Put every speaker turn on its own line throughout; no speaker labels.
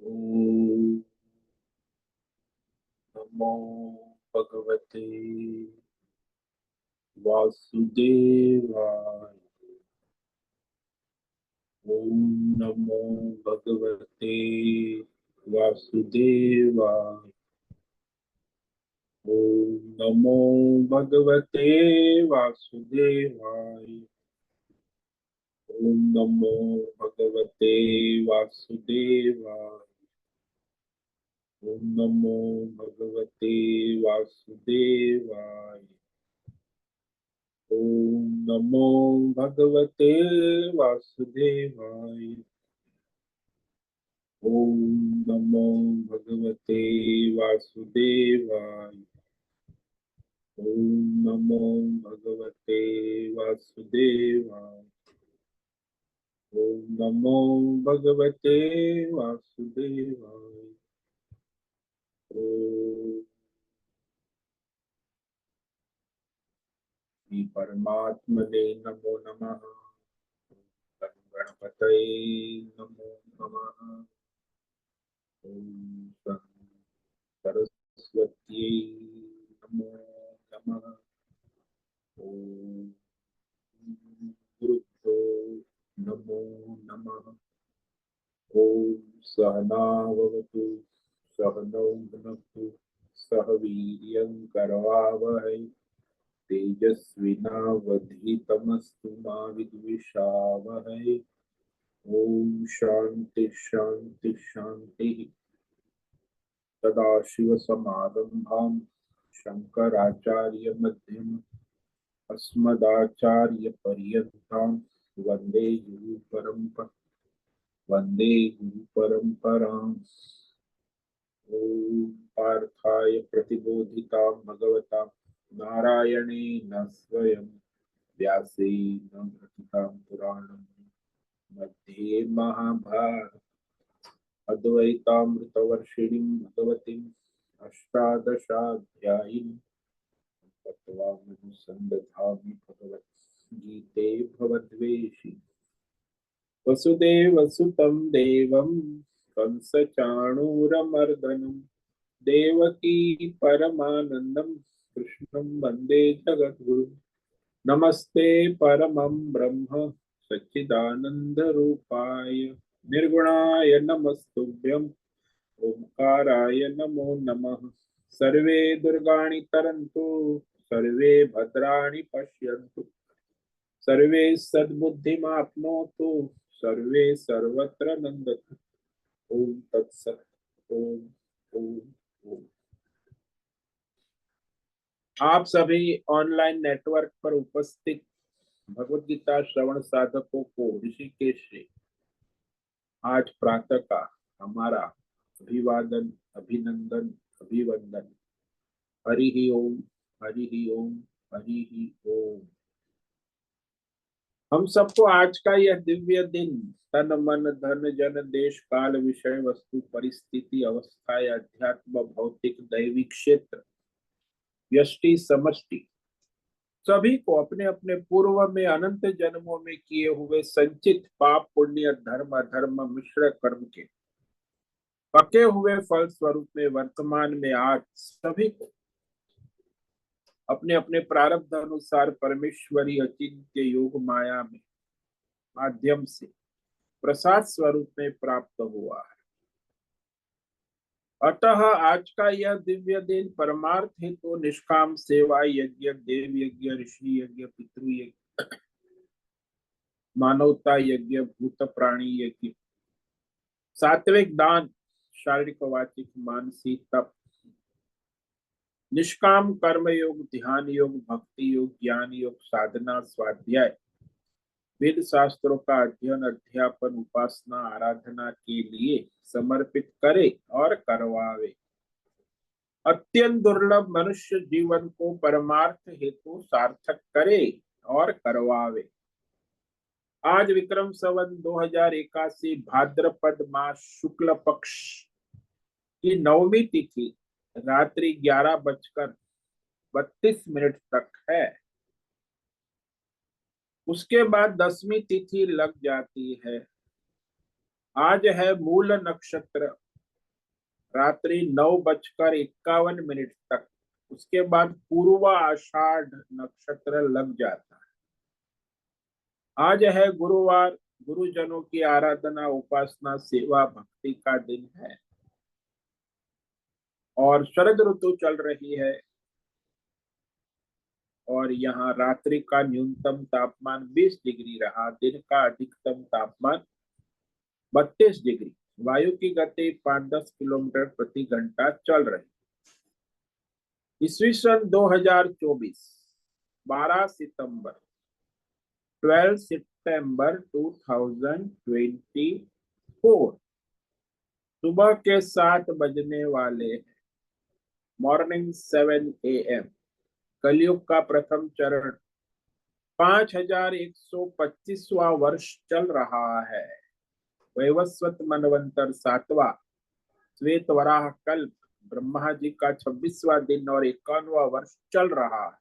ओम नमो भगवते वासुदेवाय। ओम नमो भगवते वासुदेवाय। ओम नमो भगवते वासुदेवाय। ओम नमो भगवते वासुदेवाय। ओम नमो भगवते वासुदेवाय। ओम नमो भगवते वासुदेवाय। ओम नमो भगवते वासुदेवाय। ओम नमो भगवते वासुदेवाय। ओम नमो भगवते वासुदेवाय। ओम श्री परमात्मने नमो नमः। ओम गणपतये नमो नमः। ओम सरस्वती नमो नमः। ओम गुरुभ्यो नमो नमः। ओम सहनावतु सहनौ भुनक्तु सह वीर्यं करवावहै तेजस्विनावधीतमस्तु मा विद्विषावहै। ओम शांति शांति शांति। सदाशिवसमारम्भां शंकराचार्यमध्यमाम् अस्मदाचार्यपर्यन्तां वन्दे गुरुपरम्पराम्। ॐ पार्थाय प्रतिबोधितां भगवता नारायणेन स्वयं व्यासेन रचितां पुराणं मध्ये महाभारत अद्वैतामृतवर्षिणीं भगवतीम् अष्टादशाध्यायिनीं तत्त्वामनुसन्दधामि भगवद्गीते भवद्वेषि वसुदेवसुतं देवं कंसचाणूरमर्दनं देवकी परमानन्दं कृष्णं वन्दे जगद्गुरुं। नमस्ते परमं ब्रह्म सच्चिदानन्दरूपाय निर्गुणाय नमस्तुभ्यम् ओंकाराय नमो नमः। सर्वे दुर्गाणि तरन्तु सर्वे भद्राणि पश्यन्तु सर्वे सद्बुद्धिमाप्नोतु सर्वे सर्वत्र नन्दतु। ओम तत्सत्। ओम ओम ओम। आप सभी ऑनलाइन नेटवर्क पर उपस्थित भगवद गीता श्रवण साधकों को ऋषिकेश से आज प्रातः का हमारा अभिवादन अभिनंदन अभिवंदन। हरि ही ओम हरि ही ओम हरि ही ओम। हम सबको आज का यह दिव्य दिन तन मन धन जन देश काल विषय वस्तु परिस्थिति अवस्था अध्यात्म भौतिक दैविक क्षेत्र व्यष्टि समष्टि सभी को अपने अपने पूर्व में अनंत जन्मों में किए हुए संचित पाप पुण्य धर्म अधर्म मिश्र कर्म के पके हुए फल स्वरूप में वर्तमान में आज सभी को अपने अपने प्रारब्ध अनुसार परमेश्वरी अचिंत्य योग माया में माध्यम से प्रसाद स्वरूप में प्राप्त हुआ है। अतः आज का यह दिव्य दिन परमार्थ हेतु निष्काम सेवा यज्ञ देव यज्ञ ऋषि यज्ञ पितृ यज्ञ मानवता यज्ञ भूत प्राणी यज्ञ सात्विक दान शारीरिक वाचिक मानसिक तप निष्काम कर्म योग ध्यान योग भक्ति योग ज्ञान योग साधना स्वाध्याय वेद शास्त्रों का अध्ययन अध्यापन उपासना आराधना के लिए समर्पित करे और करवावे। अत्यंत दुर्लभ मनुष्य जीवन को परमार्थ हेतु सार्थक करे और करवावे। आज विक्रम संवत 2081 भाद्रपद मास शुक्ल पक्ष की 9वीं तिथि रात्रि 11:32 तक है। उसके बाद 10वीं तिथि लग जाती है। आज है मूल नक्षत्र रात्रि 9:51 तक। उसके बाद पूर्व आषाढ़ नक्षत्र लग जाता है। आज है गुरुवार। गुरुजनों की आराधना, उपासना, सेवा, भक्ति का दिन है और शरद ऋतु चल रही है। और यहाँ रात्रि का न्यूनतम तापमान 20 डिग्री रहा, दिन का अधिकतम तापमान 32 डिग्री। वायु की गति 5-10 किलोमीटर प्रति घंटा चल रही। ईस्वी सन 2024, 12 सितंबर, 12 सितंबर 2024, सुबह के 7 बजने वाले हैं। Morning 7 AM। कलयुग का प्रथम चरण 5125वां वर्ष चल रहा है। वैवस्वत मनवंतर 7वां, श्वेत वराह कल्प, ब्रह्मा जी का 26वां दिन और 51वां वर्ष चल रहा है।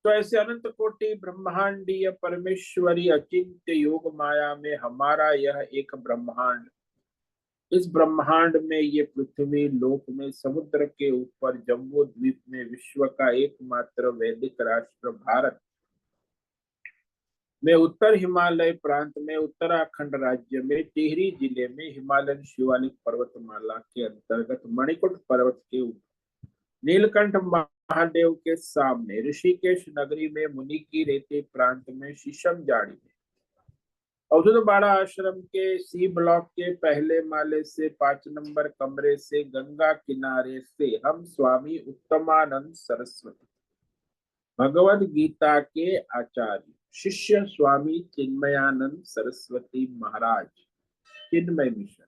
तो ऐसे अनंत कोटि ब्रह्मांडीय परमेश्वरी अचिंत्य योग माया में हमारा यह एक ब्रह्मांड, इस ब्रह्मांड में ये पृथ्वी लोक में समुद्र के ऊपर जम्बू द्वीप में विश्व का एकमात्र वैदिक राष्ट्र भारत में उत्तर हिमालय प्रांत में उत्तराखंड राज्य में टिहरी जिले में हिमालयन शिवालिक पर्वतमाला के अंतर्गत मणिकुट पर्वत के ऊपर नीलकंठ महादेव के सामने ऋषिकेश नगरी में मुनि की रेती प्रांत में शीशम जाड़ी में अवधूत बाड़ा आश्रम के सी ब्लॉक के पहले माले से 5 नंबर कमरे से गंगा किनारे से हम स्वामी उत्तमानंद सरस्वती भगवद गीता के आचार्य शिष्य स्वामी चिन्मयानंद सरस्वती महाराज, चिन्मय मिशन,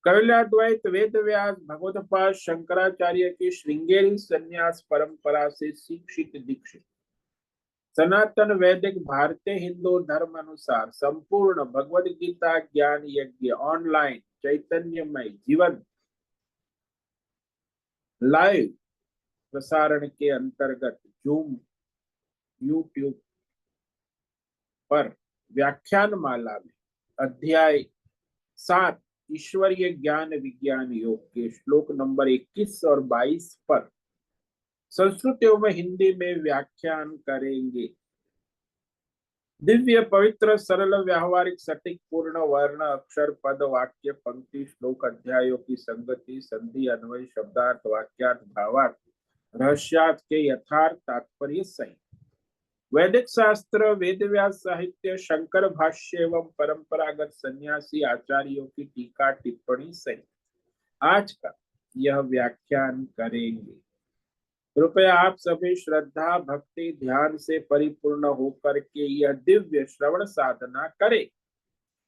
कैवल्याद्वैत वेद व्यास भगवतपाद शंकराचार्य की श्रृंगेरी संन्यास परंपरा से शिक्षित दीक्षित सनातन वैदिक भारतीय हिंदू धर्म अनुसार संपूर्ण भगवद गीता ज्ञान यज्ञ ऑनलाइन चैतन्यमय जीवन लाइव प्रसारण के अंतर्गत जूम, यूट्यूब पर व्याख्यान माला में अध्याय 7 ईश्वरीय ज्ञान विज्ञान योग के श्लोक नंबर 21 और 22 पर संस्कृत एवं हिंदी में व्याख्यान करेंगे। दिव्य पवित्र सरल व्यावहारिक सटीक पूर्ण वर्ण अक्षर पद वाक्य पंक्ति श्लोक अध्यायों की संगति संधि अन्वय शब्दार्थ वाक्यार्थ भावार्थ रहस्यार्थ के यथार्थ तात्पर्य सहित वैदिक शास्त्र वेद व्यास साहित्य शंकर भाष्य एवं परंपरागत सन्यासी आचार्यों की टीका टिप्पणी सहित आज का यह व्याख्यान करेंगे। कृपया आप सभी श्रद्धा भक्ति ध्यान से परिपूर्ण होकर के यह दिव्य श्रवण साधना करें।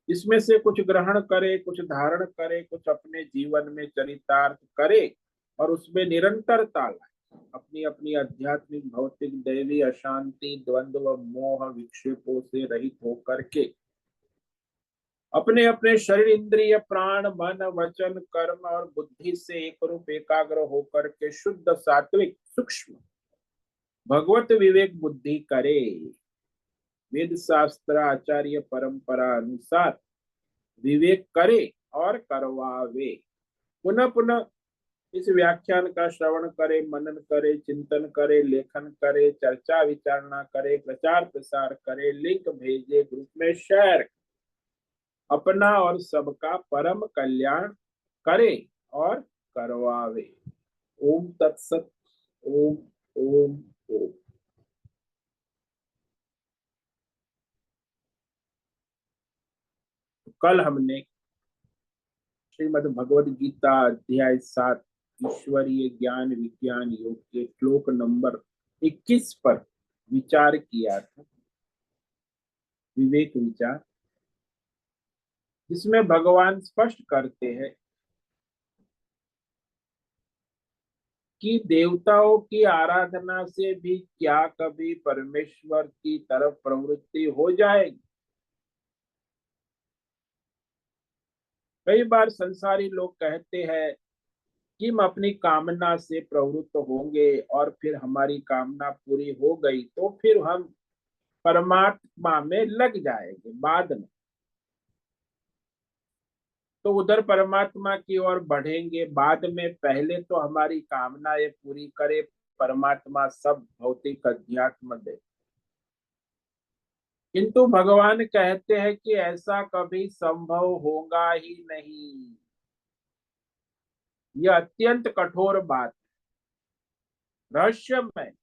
इसमें से कुछ ग्रहण करे, कुछ धारण करे, कुछ अपने जीवन में चरितार्थ करे और उसमें निरंतरता लाए। अपनी अपनी आध्यात्मिक भौतिक दैवी अशांति द्वंद्व मोह विक्षेपों से रहित होकर के अपने अपने शरीर इंद्रिय प्राण मन वचन कर्म और बुद्धि से एक रूप एकाग्र होकर के शुद्ध सात्विक सूक्ष्म भगवत विवेक बुद्धि करे। वेद शास्त्र आचार्य परंपरा अनुसार विवेक करे और करवावे। पुनः पुनः इस व्याख्यान का श्रवण करे, मनन करे, चिंतन करे, लेखन करे, चर्चा विचारणा करे, प्रचार प्रसार करे, लिंक भेजे, ग्रुप में शेयर, अपना और सबका परम कल्याण करे और करवावे। ओम तत्सत। ओम ओम ओम। कल हमने श्रीमद् भगवद गीता अध्याय 7 ईश्वरीय ज्ञान विज्ञान योग के श्लोक नंबर 21 पर विचार किया था, विवेक विचार, जिसमें भगवान स्पष्ट करते हैं कि देवताओं की आराधना से भी क्या कभी परमेश्वर की तरफ प्रवृत्ति हो जाएगी। कई बार संसारी लोग कहते हैं कि हम अपनी कामना से प्रवृत्त होंगे और फिर हमारी कामना पूरी हो गई तो फिर हम परमात्मा में लग जाएंगे बाद में। तो उधर परमात्मा की ओर बढ़ेंगे बाद में। पहले तो हमारी कामनाएं पूरी करे परमात्मा, सब भौतिक अध्यात्म दे। किंतु भगवान कहते हैं कि ऐसा कभी संभव होगा ही नहीं। यह अत्यंत कठोर बात, रहस्यमय।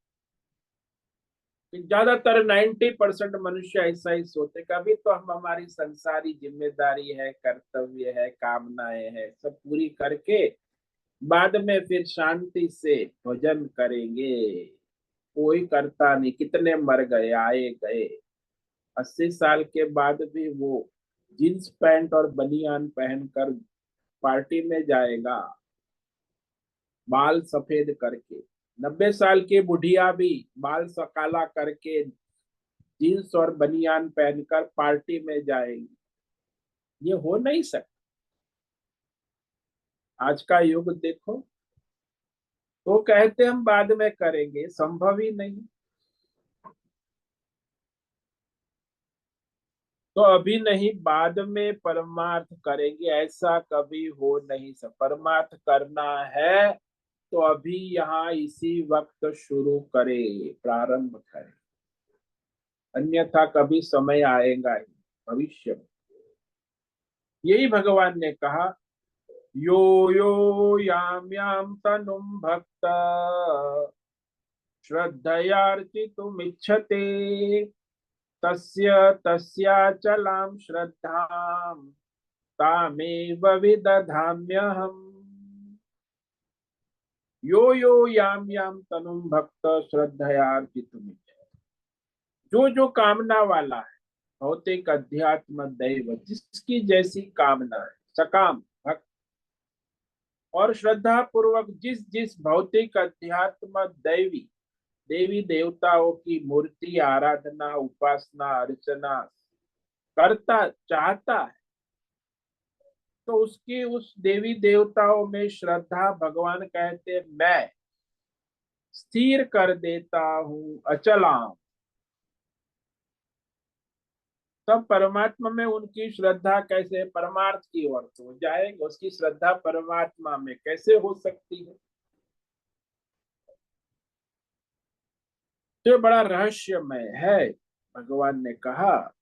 ज्यादातर 90% मनुष्य ऐसा ही सोचते, कभी तो हम हमारी संसारी जिम्मेदारी है, कर्तव्य है, कामनाएं है, सब पूरी करके बाद में फिर शांति से भजन करेंगे। कोई करता नहीं, कितने मर गए, आए गए। 80 साल के बाद भी वो जींस पैंट और बनियान पहनकर पार्टी में जाएगा, बाल सफेद करके। 90 साल की बुढ़िया भी बाल काला करके जींस और बनियान पहनकर पार्टी में जाएगी। ये हो नहीं सकता। आज का युग देखो, तो कहते हम बाद में करेंगे, संभव ही नहीं। तो अभी नहीं, बाद में परमार्थ करेंगे, ऐसा कभी हो नहीं सकता। परमार्थ करना है तो अभी यहाँ इसी वक्त शुरू करे, प्रारंभ करें, अन्यथा कभी समय आएगा ही भविष्य में। यही भगवान ने कहा, यो यो याम याम तनुम भक्त श्रद्धयार्चितुमिच्छते तस्य तस्याचलां श्रद्धां तामेव विदधाम्यहम्। यो यो याम याम तनुम भक्त श्रद्धयार्चितुमिच्छते। जो जो कामना वाला है, भौतिक अध्यात्म दैव, जिसकी जैसी कामना है, सकाम भक्त, और श्रद्धा पूर्वक जिस जिस भौतिक अध्यात्म दैवी देवी देवताओं की मूर्ति आराधना उपासना अर्चना करता चाहता है, तो उसकी उस देवी देवताओं में श्रद्धा भगवान कहते मैं स्थिर कर देता हूँ, अचलाम। तब परमात्मा में उनकी श्रद्धा कैसे परमार्थ की ओर तो जाएंगे, उसकी श्रद्धा परमात्मा में कैसे हो सकती है। तो बड़ा रहस्यमय है। भगवान ने कहा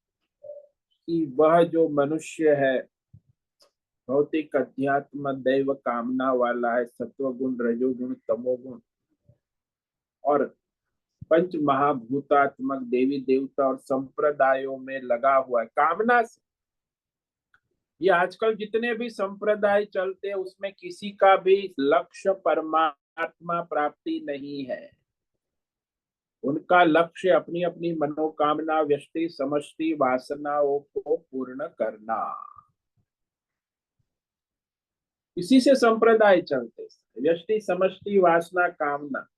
कि वह जो मनुष्य है भौतिक अध्यात्म दैव कामना वाला है, सत्वगुण रजोगुण तमोगुण और पंच महाभूतात्मक देवी देवता और संप्रदायों में लगा हुआ है कामना से। ये आजकल जितने भी संप्रदाय चलते हैं उसमें किसी का भी लक्ष्य परमात्मा प्राप्ति नहीं है। उनका लक्ष्य अपनी अपनी मनोकामना व्यष्टि समष्टि वासनाओं को पूर्ण करना। इसी से संप्रदाय चलते, व्यष्टि समष्टि वासना कामना।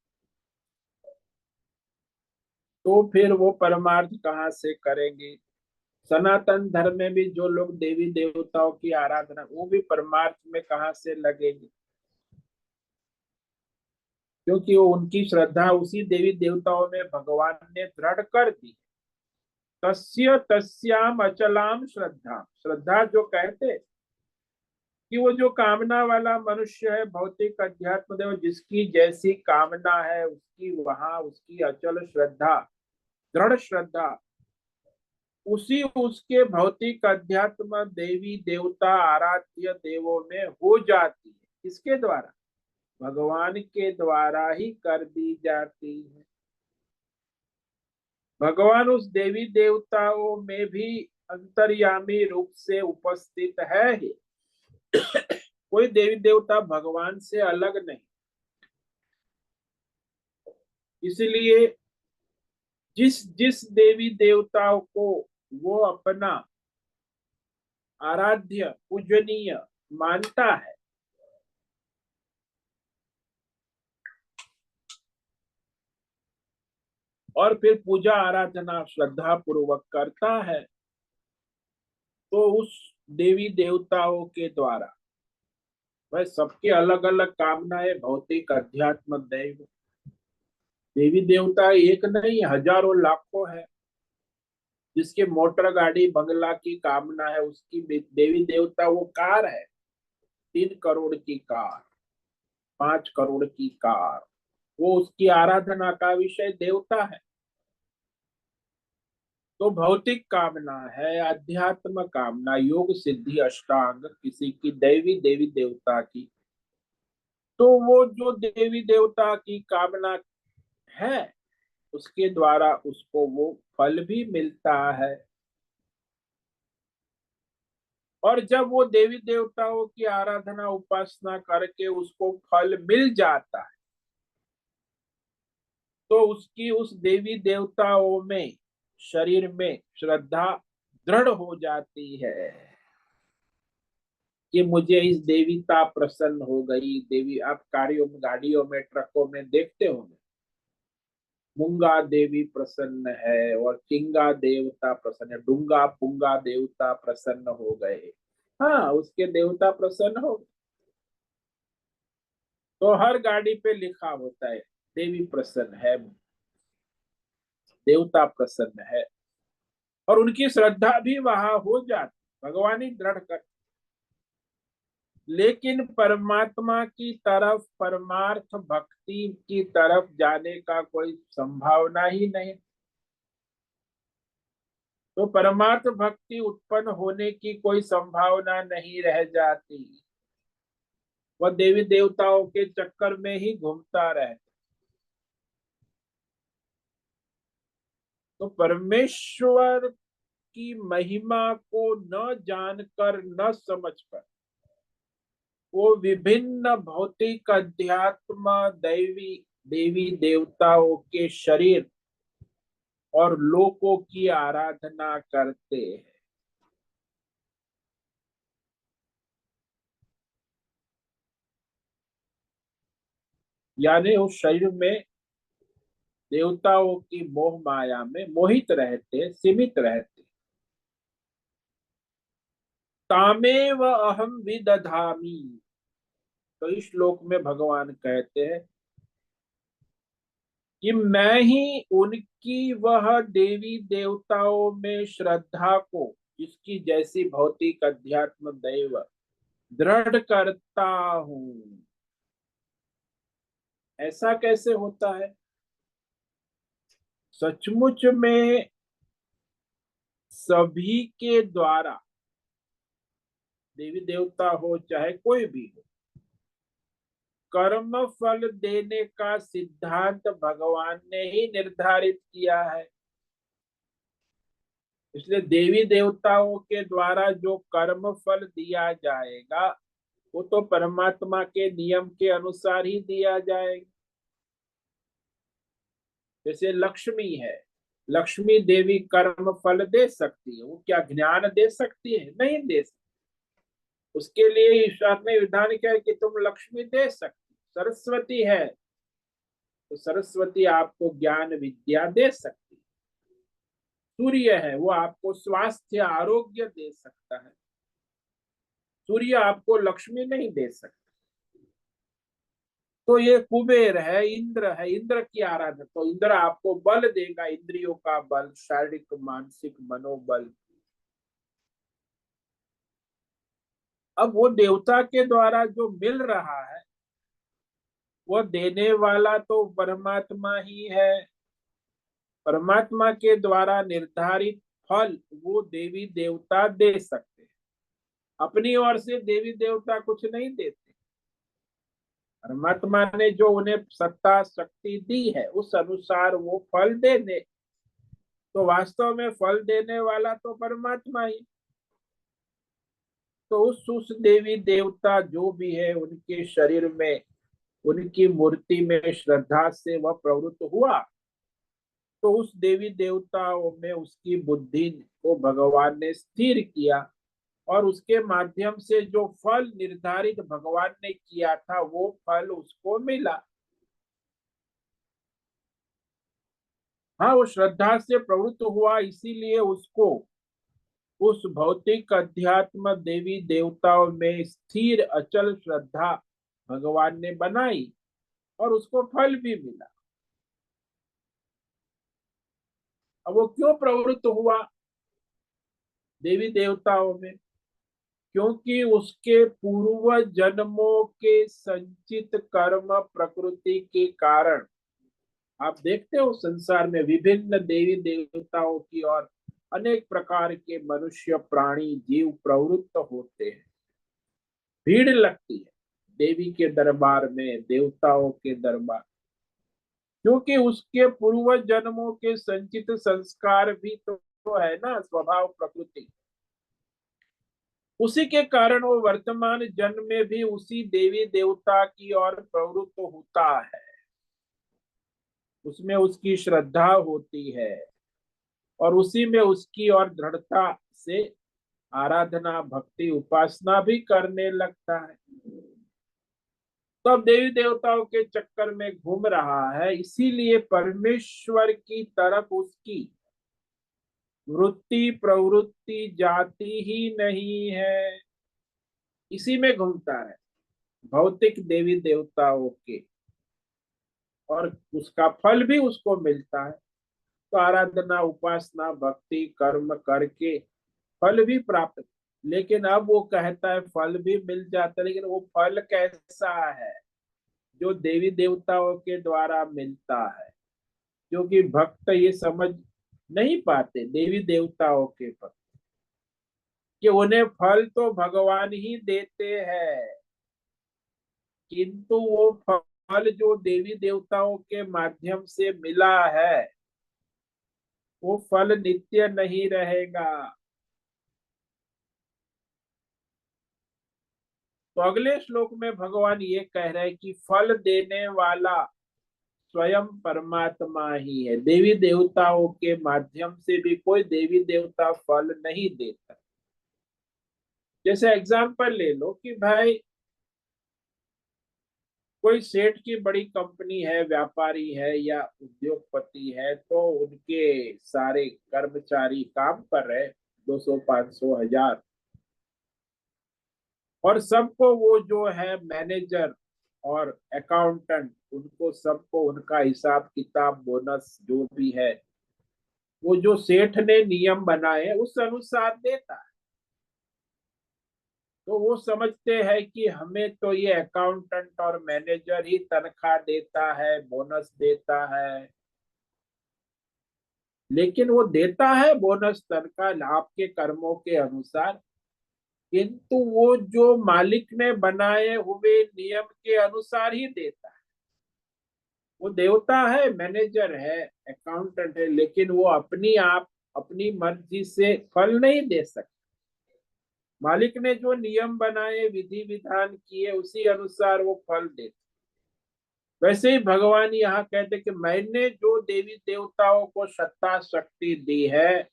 तो फिर वो परमार्थ कहाँ से करेंगे। सनातन धर्म में भी जो लोग देवी देवताओं की आराधना, वो भी परमार्थ में कहाँ से लगेंगे, क्योंकि वो उनकी श्रद्धा उसी देवी देवताओं में भगवान ने दृढ़ कर दी। तस्य तस्याम अचलाम श्रद्धा, श्रद्धा जो कहते कि वो जो कामना वाला मनुष्य है भौतिक अध्यात्म देव, जिसकी जैसी कामना है उसकी वहां उसकी अचल श्रद्धा, दृढ़ श्रद्धा उसी उसके भौतिक अध्यात्म देवी देवता आराध्य देवों में हो जाती है। किसके द्वारा, भगवान के द्वारा ही कर दी जाती है। भगवान उस देवी देवताओं में भी अंतर्यामी रूप से उपस्थित है ही। कोई देवी देवता भगवान से अलग नहीं। इसलिए जिस जिस देवी देवताओं को वो अपना आराध्य पूजनीय मानता है, और फिर पूजा आराधना श्रद्धा पूर्वक करता है, तो उस देवी देवताओं के द्वारा, वह सबके अलग अलग कामनाएं भौतिक अध्यात्म दैव देवी देवता एक नहीं हजारों लाखों है। जिसके मोटर गाड़ी बंगला की कामना है उसकी देवी देवता वो कार है। 3 करोड़ की कार, 5 करोड़ की कार, वो उसकी आराधना का विषय देवता है। तो भौतिक कामना है, अध्यात्म कामना, योग सिद्धि अष्टांग, किसी की देवी देवी देवता की, तो वो जो देवी देवता की कामना है उसके द्वारा उसको वो फल भी मिलता है। और जब वो देवी देवताओं की आराधना उपासना करके उसको फल मिल जाता है तो उसकी उस देवी देवताओं में शरीर में श्रद्धा दृढ़ हो जाती है कि मुझे इस देवीता प्रसन्न हो गई। देवी आप कार्यों में, गाड़ियों में, ट्रकों में देखते होंगे, मूंगा देवी प्रसन्न है और चिंगा देवता प्रसन्न है, डूंगा पुंगा देवता प्रसन्न हो गए। हाँ, उसके देवता प्रसन्न हो। तो हर गाड़ी पे लिखा होता है देवी प्रसन्न है, देवता प्रसन्न है, और उनकी श्रद्धा भी वहां हो जाती, भगवान ही दृढ़ कर। लेकिन परमात्मा की तरफ, परमार्थ भक्ति की तरफ जाने का कोई संभावना ही नहीं। तो परमार्थ भक्ति उत्पन्न होने की कोई संभावना नहीं रह जाती। वह देवी देवताओं के चक्कर में ही घूमता रहता। तो परमेश्वर की महिमा को न जानकर, न समझकर, वो विभिन्न भौतिक अध्यात्म दैवी देवी देवताओं के शरीर और लोकों की आराधना करते हैं। यानी उस शरीर में देवताओं की मोह माया में मोहित रहते, सीमित रहते। तामेव अहम विदधामि, तो इस श्लोक में भगवान कहते हैं कि मैं ही उनकी वह देवी देवताओं में श्रद्धा को, जिसकी जैसी भौतिक अध्यात्म दैव दृढ़ करता हूं। ऐसा कैसे होता है? सचमुच में सभी के द्वारा, देवी देवता हो चाहे कोई भी हो, कर्म फल देने का सिद्धांत भगवान ने ही निर्धारित किया है। इसलिए देवी देवताओं के द्वारा जो कर्म फल दिया जाएगा वो तो परमात्मा के नियम के अनुसार ही दिया जाएगा। जैसे लक्ष्मी है, लक्ष्मी देवी कर्म फल दे सकती है, वो क्या ज्ञान दे सकती है? नहीं दे सकती। उसके लिए ईश्वर ने विधान किया है कि तुम लक्ष्मी दे सकती। सरस्वती है तो सरस्वती आपको ज्ञान विद्या दे सकती। सूर्य है, वो आपको स्वास्थ्य आरोग्य दे सकता है। सूर्य आपको लक्ष्मी नहीं दे सकता। तो ये कुबेर है, इंद्र है, इंद्र की आराधना, तो इंद्र आपको बल देगा, इंद्रियों का बल, शारीरिक मानसिक मनोबल। अब वो देवता के द्वारा जो मिल रहा है वो देने वाला तो परमात्मा ही है। परमात्मा के द्वारा निर्धारित फल वो देवी देवता दे सकते हैं। अपनी ओर से देवी देवता कुछ नहीं देते। परमात्मा ने जो उन्हें सत्ता शक्ति दी है उस अनुसार वो फल दे दे। तो वास्तव में फल देने वाला तो परमात्मा ही। तो उस देवी देवता जो भी है उनके शरीर में, उनकी मूर्ति में श्रद्धा से वह प्रवृत्त हुआ तो उस देवी देवताओं में उसकी बुद्धि को भगवान ने स्थिर किया और उसके माध्यम से जो फल निर्धारित भगवान ने किया था वो फल उसको मिला। हाँ, वो श्रद्धा से प्रवृत्त हुआ, इसीलिए उसको उस भौतिक अध्यात्म देवी देवताओं में स्थिर अचल श्रद्धा भगवान ने बनाई और उसको फल भी मिला। अब वो क्यों प्रवृत्त हुआ देवी देवताओं में? क्योंकि उसके पूर्व जन्मों के संचित कर्म प्रकृति के कारण आप देखते हो संसार में विभिन्न देवी देवताओं की और अनेक प्रकार के मनुष्य प्राणी जीव प्रवृत्त होते हैं। भीड़ लगती है देवी के दरबार में, देवताओं के दरबार, क्योंकि उसके पूर्व जन्मों के संचित संस्कार भी तो है ना, स्वभाव प्रकृति। उसी के कारण वो वर्तमान जन्म में भी उसी देवी देवता की ओर प्रवृत्त होता है, उसमें उसकी श्रद्धा होती है और उसी में उसकी और दृढ़ता से आराधना भक्ति उपासना भी करने लगता है। तो अब देवी देवताओं के चक्कर में घूम रहा है, इसीलिए परमेश्वर की तरफ उसकी वृत्ति प्रवृत्ति जाती ही नहीं है, इसी में घूमता है भौतिक देवी देवताओं के, और उसका फल भी उसको मिलता है। तो आराधना उपासना भक्ति कर्म करके फल भी प्राप्त, लेकिन अब वो कहता है फल भी मिल जाता है, लेकिन वो फल कैसा है जो देवी देवताओं के द्वारा मिलता है, क्योंकि भक्त ये समझ नहीं पाते देवी देवताओं के भक्त कि उन्हें फल तो भगवान ही देते हैं, किंतु वो फल जो देवी देवताओं के माध्यम से मिला है वो फल नित्य नहीं रहेगा। तो अगले श्लोक में भगवान ये कह रहे हैं कि फल देने वाला स्वयं परमात्मा ही है, देवी देवताओं के माध्यम से भी कोई देवी देवता फल नहीं देता। जैसे एग्जांपल ले लो कि भाई कोई सेठ की बड़ी कंपनी है, व्यापारी है या उद्योगपति है, तो उनके सारे कर्मचारी काम कर रहे 200 500 1000, और सबको वो जो है मैनेजर और अकाउंटेंट, उनको सबको उनका हिसाब किताब बोनस जो भी है वो जो सेठ ने नियम बनाए उस अनुसार देता है। तो वो समझते हैं कि हमें तो ये अकाउंटेंट और मैनेजर ही तनख्वाह देता है, बोनस देता है, लेकिन वो देता है बोनस तनख्वाह आपके कर्मों के अनुसार, किंतु वो जो मालिक ने बनाए हुए नियम के अनुसार ही देता है। वो देवता है, मैनेजर है, अकाउंटेंट है, लेकिन वो अपनी आप अपनी मर्जी से फल नहीं दे सकते। मालिक ने जो नियम बनाए विधि विधान किए उसी अनुसार वो फल देते। वैसे ही भगवान यहाँ कहते कि मैंने जो देवी देवताओं को सत्ता शक्ति दी है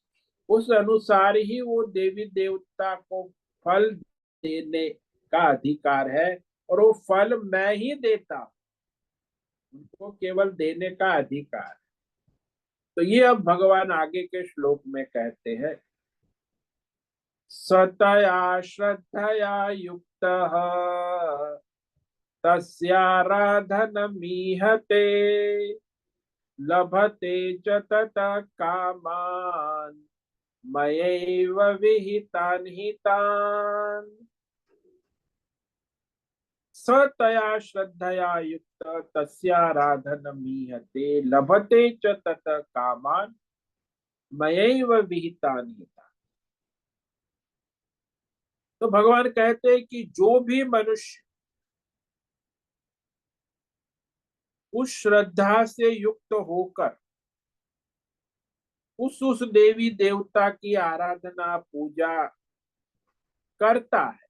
उस अनुसार ही वो देवी देवता को फल देने का अधिकार है, और वो फल मैं ही देता हूं, उनको केवल देने का अधिकार। तो ये अब भगवान आगे के श्लोक में कहते हैं, सतया श्रद्धया युक्तः तस्याराधनमीहते लभते च ततः कामान् मयैव विहितान् हितान्। सतया श्रद्धया युक्त तस्याराधनमीहते लभते च ततः कामान् मयैव विहितान् हितान्। तो भगवान कहते हैं कि जो भी मनुष्य उस श्रद्धा से युक्त होकर उस देवी देवता की आराधना पूजा करता है,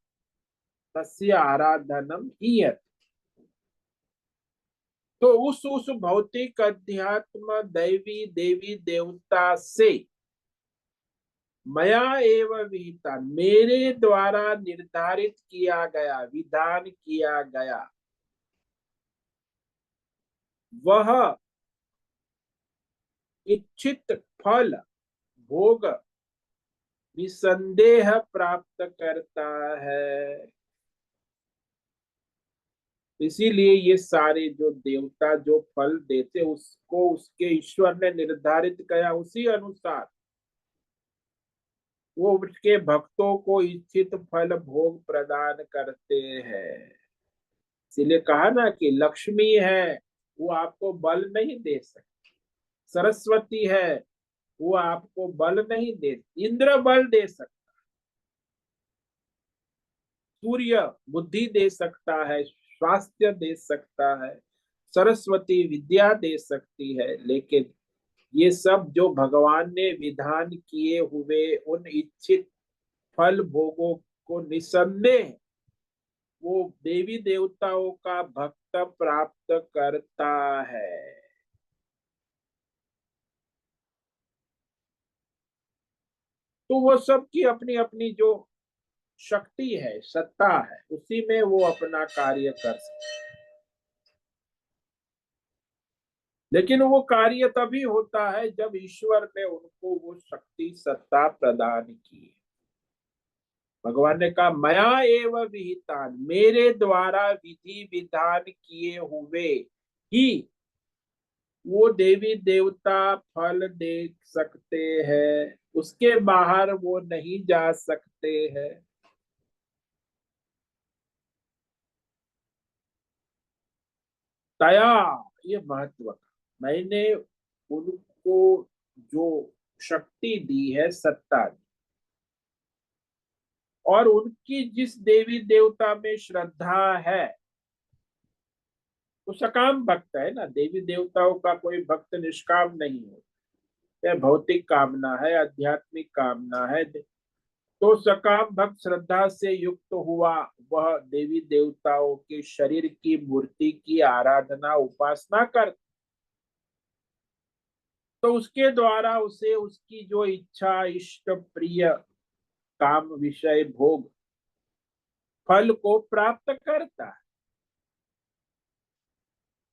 तस्य आराधनम ईयत, तो उस भौतिक अध्यात्म दैवी देवी देवता से मया एवं विहिता, मेरे द्वारा निर्धारित किया गया विधान किया गया वह इच्छित फल भोग निसंदेह प्राप्त करता है। इसीलिए ये सारे जो देवता जो फल देते उसको उसके ईश्वर ने निर्धारित किया, उसी अनुसार वो उसके भक्तों को इच्छित फल भोग प्रदान करते हैं। इसलिए कहा ना कि लक्ष्मी है, वो आपको बल नहीं दे सकती। सरस्वती है, वो आपको बल नहीं दे, इंद्र बल दे सकता, सूर्य बुद्धि दे सकता है, स्वास्थ्य दे सकता है, सरस्वती विद्या दे सकती है, लेकिन ये सब जो भगवान ने विधान किए हुए उन इच्छित फल भोगों को निसंदेह वो देवी देवताओं का भक्त प्राप्त करता है। तो वो सब की अपनी अपनी जो शक्ति है, सत्ता है, उसी में वो अपना कार्य कर सकते। लेकिन वो कार्य तभी होता है जब ईश्वर ने उनको वो शक्ति सत्ता प्रदान की। भगवान ने कहा मया एव विहितान, मेरे द्वारा विधि विधान किए हुए ही वो देवी देवता फल दे सकते हैं, उसके बाहर वो नहीं जा सकते हैं। दया, ये महत्व का, मैंने उनको जो शक्ति दी है, सत्ता दी, और उनकी जिस देवी देवता में श्रद्धा है, वो सकाम भक्त है ना। देवी देवताओं का कोई भक्त निष्काम नहीं होता। यह भौतिक कामना है, आध्यात्मिक कामना है। तो सकाम भक्त श्रद्धा से युक्त हुआ, वह देवी देवताओं के शरीर की मूर्ति की आराधना उपासना कर, तो उसके द्वारा उसे उसकी जो इच्छा इष्ट प्रिय काम विषय भोग फल को प्राप्त करता है।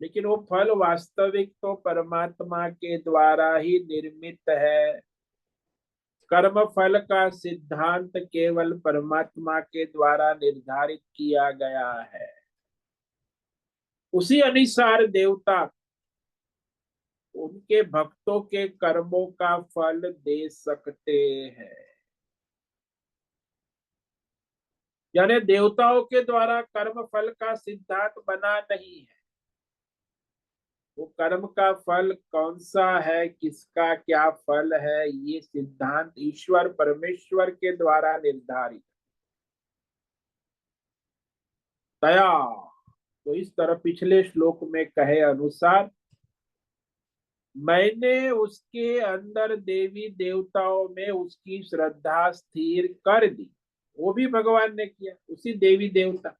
लेकिन वो फल वास्तविक तो परमात्मा के द्वारा ही निर्मित है। कर्म फल का सिद्धांत केवल परमात्मा के द्वारा निर्धारित किया गया है। उसी अनुसार देवता उनके भक्तों के कर्मों का फल दे सकते हैं। यानी देवताओं के द्वारा कर्म फल का सिद्धांत बना नहीं है। वो कर्म का फल कौन सा है, किसका क्या फल है, ये सिद्धांत ईश्वर परमेश्वर के द्वारा निर्धारित। दया, तो इस तरह पिछले श्लोक में कहे अनुसार मैंने उसके अंदर देवी देवताओं में उसकी श्रद्धा स्थिर कर दी। वो भी भगवान ने किया, उसी देवी देवता,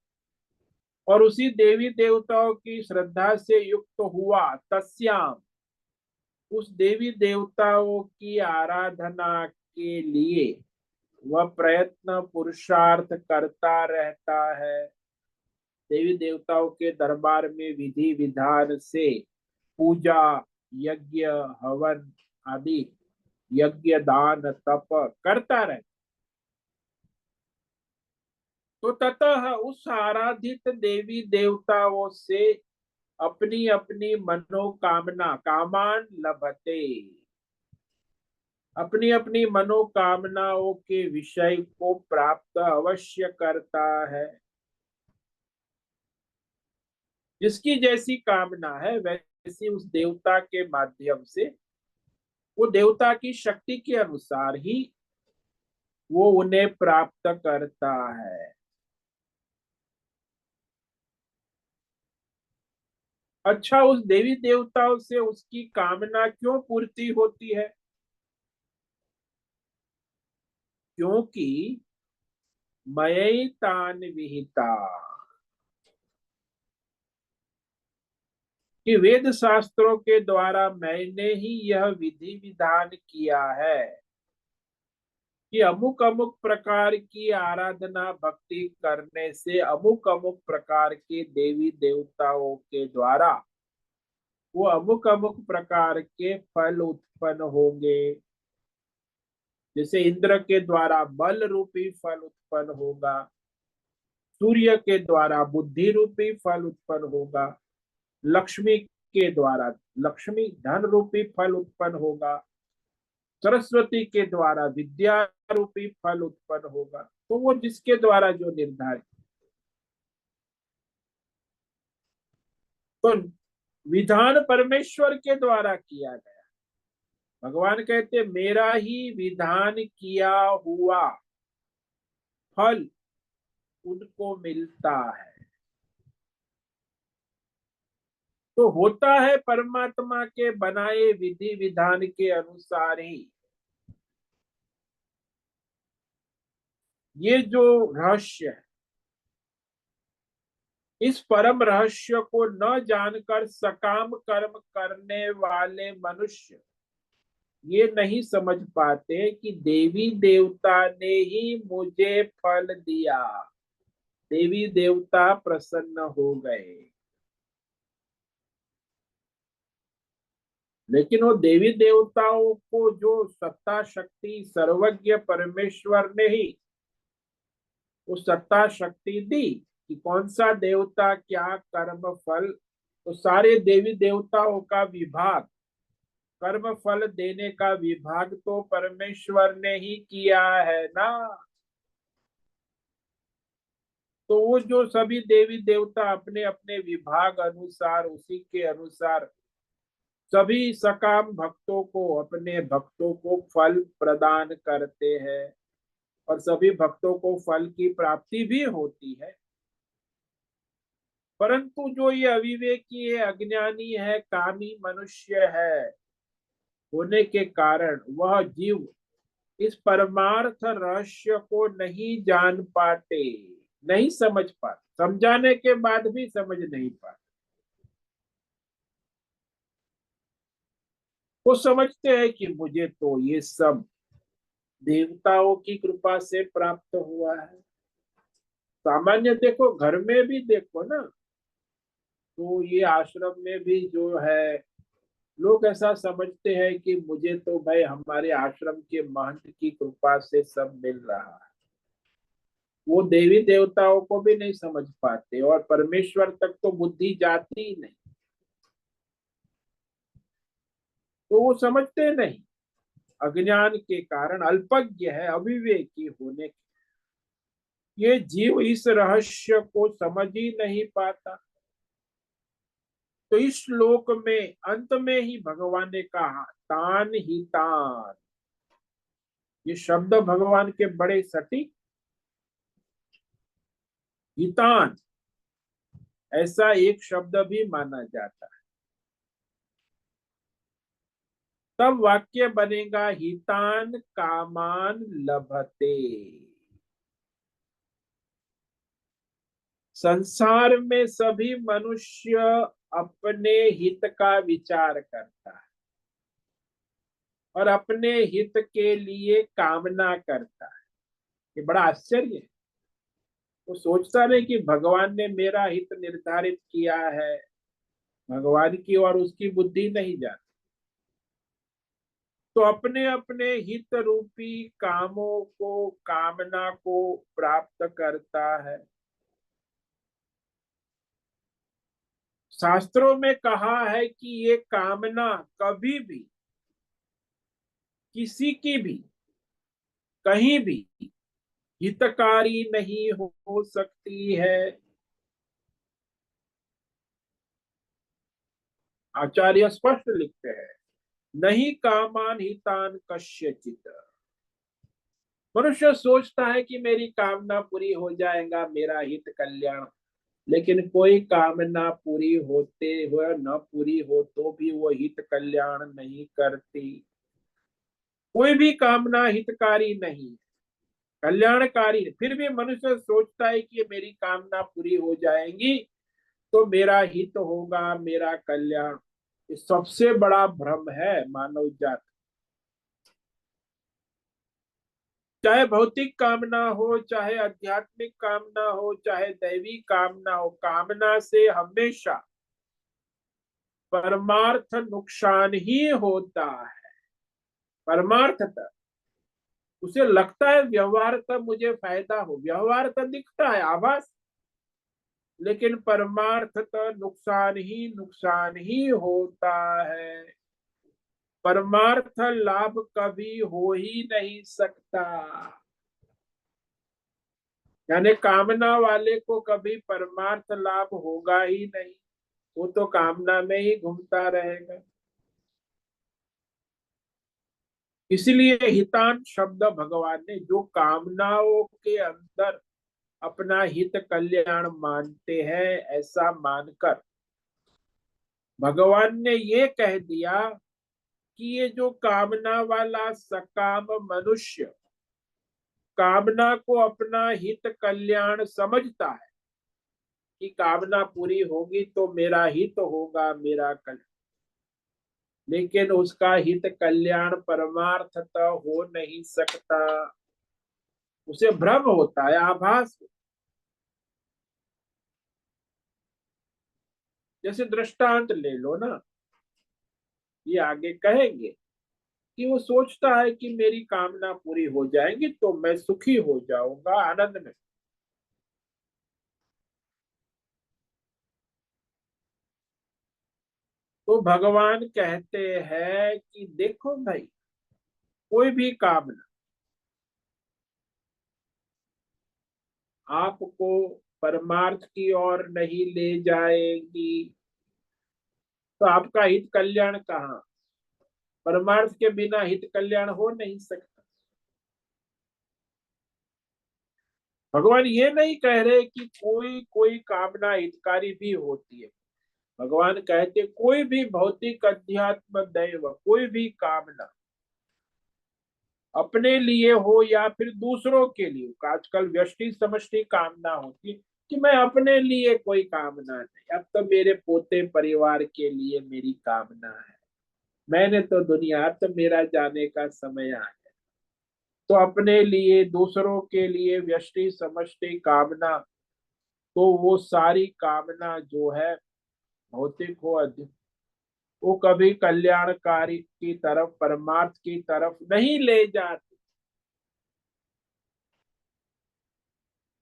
और उसी देवी देवताओं की श्रद्धा से युक्त हुआ तस्याम, उस देवी देवताओं की आराधना के लिए वह प्रयत्न पुरुषार्थ करता रहता है। देवी देवताओं के दरबार में विधि विधान से पूजा, यज्ञ, हवन आदि, यज्ञ दान तप करता रहता। तो ततः उस आराधित देवी देवताओं से अपनी अपनी मनोकामना कामान लभते, अपनी अपनी मनोकामनाओं के विषय को प्राप्त अवश्य करता है। जिसकी जैसी कामना है वैसी उस देवता के माध्यम से, वो देवता की शक्ति के अनुसार ही वो उन्हें प्राप्त करता है। अच्छा, उस देवी देवताओं से उसकी कामना क्यों पूर्ति होती है? क्योंकि मयैतान विहिता, कि वेद शास्त्रों के द्वारा मैंने ही यह विधि विधान किया है कि अमुक अमुक प्रकार की आराधना भक्ति करने से अमुक अमुक प्रकार के देवी देवताओं के द्वारा वो अमुक अमुक प्रकार के फल उत्पन्न होंगे। जैसे इंद्र के द्वारा बल रूपी फल उत्पन्न होगा, सूर्य के द्वारा बुद्धि रूपी फल उत्पन्न होगा, लक्ष्मी के द्वारा लक्ष्मी धन रूपी फल उत्पन्न होगा, सरस्वती के द्वारा विद्या रूपी फल उत्पन्न होगा, तो वो जिसके द्वारा जो निर्धारित। तो विधान परमेश्वर के द्वारा किया गया। भगवान कहते मेरा ही विधान किया हुआ फल उनको मिलता है। तो होता है परमात्मा के बनाए विधि विधान के अनुसार ही। ये जो रहस्य है, इस परम रहस्य को न जानकर सकाम कर्म करने वाले मनुष्य ये नहीं समझ पाते कि देवी देवता ने ही मुझे फल दिया, देवी देवता प्रसन्न हो गए। लेकिन वो देवी देवताओं को जो सत्ता शक्ति सर्वज्ञ परमेश्वर ने ही वो सत्ता शक्ति दी कि कौन सा देवता क्या कर्म फल, तो सारे देवी देवताओं का विभाग, कर्म फल देने का विभाग तो परमेश्वर ने ही किया है ना। तो वो जो सभी देवी देवता अपने अपने विभाग अनुसार उसी के अनुसार सभी सकाम भक्तों को अपने भक्तों को फल प्रदान करते हैं, और सभी भक्तों को फल की प्राप्ति भी होती है। परंतु जो ये अविवेकी है, अज्ञानी है, कामी मनुष्य है होने के कारण वह जीव इस परमार्थ रहस्य को नहीं जान पाते, नहीं समझ पाते, समझाने के बाद भी समझ नहीं पाते। वो समझते हैं कि मुझे तो ये सब देवताओं की कृपा से प्राप्त हुआ है। सामान्य देखो, घर में भी देखो ना, तो ये आश्रम में भी जो है लोग ऐसा समझते हैं कि मुझे तो भाई हमारे आश्रम के महंत की कृपा से सब मिल रहा है। वो देवी देवताओं को भी नहीं समझ पाते और परमेश्वर तक तो बुद्धि जाती ही नहीं, तो वो समझते नहीं। अज्ञान के कारण, अल्पज्ञ है, अविवेकी होने के ये जीव इस रहस्य को समझ ही नहीं पाता। तो इस श्लोक में अंत में ही भगवान ने कहा तान ही तान, ये शब्द भगवान के बड़े सटीक। हितान ऐसा एक शब्द भी माना जाता है, तब वाक्य बनेगा हितान कामान लभते। संसार में सभी मनुष्य अपने हित का विचार करता है और अपने हित के लिए कामना करता है। ये बड़ा आश्चर्य है। वो सोचता नहीं कि भगवान ने मेरा हित निर्धारित किया है, भगवान की और उसकी बुद्धि नहीं जाती। तो अपने अपने हित रूपी कामों को, कामना को प्राप्त करता है। शास्त्रों में कहा है कि ये कामना कभी भी किसी की भी कहीं भी हितकारी नहीं हो सकती है। आचार्य स्पष्ट लिखते हैं नहीं कामान हितान कस्यचित। मनुष्य सोचता है कि मेरी कामना पूरी हो जाएगा, मेरा हित कल्याण, लेकिन कोई कामना पूरी होते हुए न पूरी हो तो भी वो हित कल्याण नहीं करती। कोई भी कामना हितकारी नहीं, कल्याणकारी। फिर भी मनुष्य सोचता है कि मेरी कामना पूरी हो जाएगी तो मेरा हित होगा, मेरा कल्याण। ये सबसे बड़ा भ्रम है मानव जाति। चाहे भौतिक कामना हो, चाहे आध्यात्मिक कामना हो, चाहे दैवी कामना हो, कामना से हमेशा परमार्थ नुकसान ही होता है। परमार्थता उसे लगता है व्यवहार तक मुझे फायदा हो, व्यवहार तक दिखता है आभास, लेकिन परमार्थ तो नुकसान ही होता है। परमार्थ लाभ कभी हो ही नहीं सकता। यानी कामना वाले को कभी परमार्थ लाभ होगा ही नहीं, वो तो कामना में ही घूमता रहेगा। इसलिए हितान शब्द भगवान ने, जो कामनाओं के अंदर अपना हित कल्याण मानते हैं, ऐसा मानकर भगवान ने ये कह दिया कि ये जो कामना वाला सकाम मनुष्य कामना को अपना हित कल्याण समझता है कि कामना पूरी होगी तो मेरा हित होगा, मेरा कल्याण, लेकिन उसका हित कल्याण परमार्थतः हो नहीं सकता। उसे भ्रम होता है, आभास। जैसे दृष्टांत ले लो ना, ये आगे कहेंगे कि वो सोचता है कि मेरी कामना पूरी हो जाएगी तो मैं सुखी हो जाऊंगा, आनंद में। तो भगवान कहते हैं कि देखो भाई, कोई भी कामना आपको परमार्थ की ओर नहीं ले जाएगी, तो आपका हित कल्याण कहाँ? परमार्थ के बिना हित कल्याण हो नहीं सकता। भगवान ये नहीं कह रहे कि कोई कोई कामना हितकारी भी होती है। भगवान कहते कोई भी भौतिक अध्यात्म दैव कोई भी कामना अपने लिए हो या फिर दूसरों के लिए हो, आजकल व्यष्टि समष्टि कामना होती है कि मैं अपने लिए कोई कामना नहीं, अब तो मेरे पोते परिवार के लिए मेरी कामना है, मैंने तो दुनिया, अब तो मेरा जाने का समय आ गया। तो अपने लिए दूसरों के लिए व्यष्टि समष्टि कामना, तो वो सारी कामना जो है भौतिक हो अधिक, वो कभी कल्याणकारी की तरफ परमार्थ की तरफ नहीं ले जाती।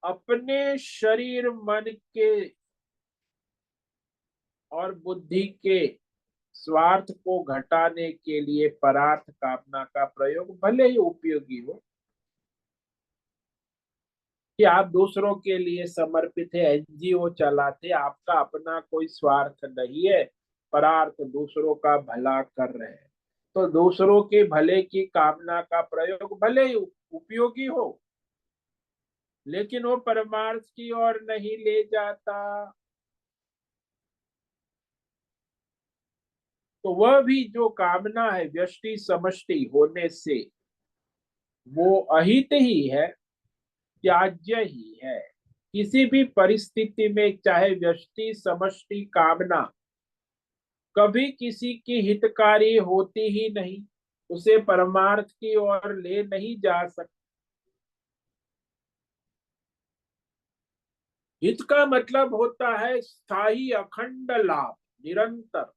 अपने शरीर मन के और बुद्धि के स्वार्थ को घटाने के लिए परार्थ कामना का प्रयोग भले ही उपयोगी हो, कि आप दूसरों के लिए समर्पित है, एनजीओ चलाते, आपका अपना कोई स्वार्थ नहीं है, परार्थ दूसरों का भला कर रहे हैं, तो दूसरों के भले की कामना का प्रयोग भले ही उपयोगी हो, लेकिन वो परमार्थ की ओर नहीं ले जाता। तो वह भी जो कामना है व्यष्टि समष्टि होने से वो अहित ही है, त्याज्य ही है। किसी भी परिस्थिति में चाहे व्यष्टि समष्टि कामना कभी किसी की हितकारी होती ही नहीं, उसे परमार्थ की ओर ले नहीं जा सकती। हित का मतलब होता है स्थायी अखंड लाभ, निरंतर।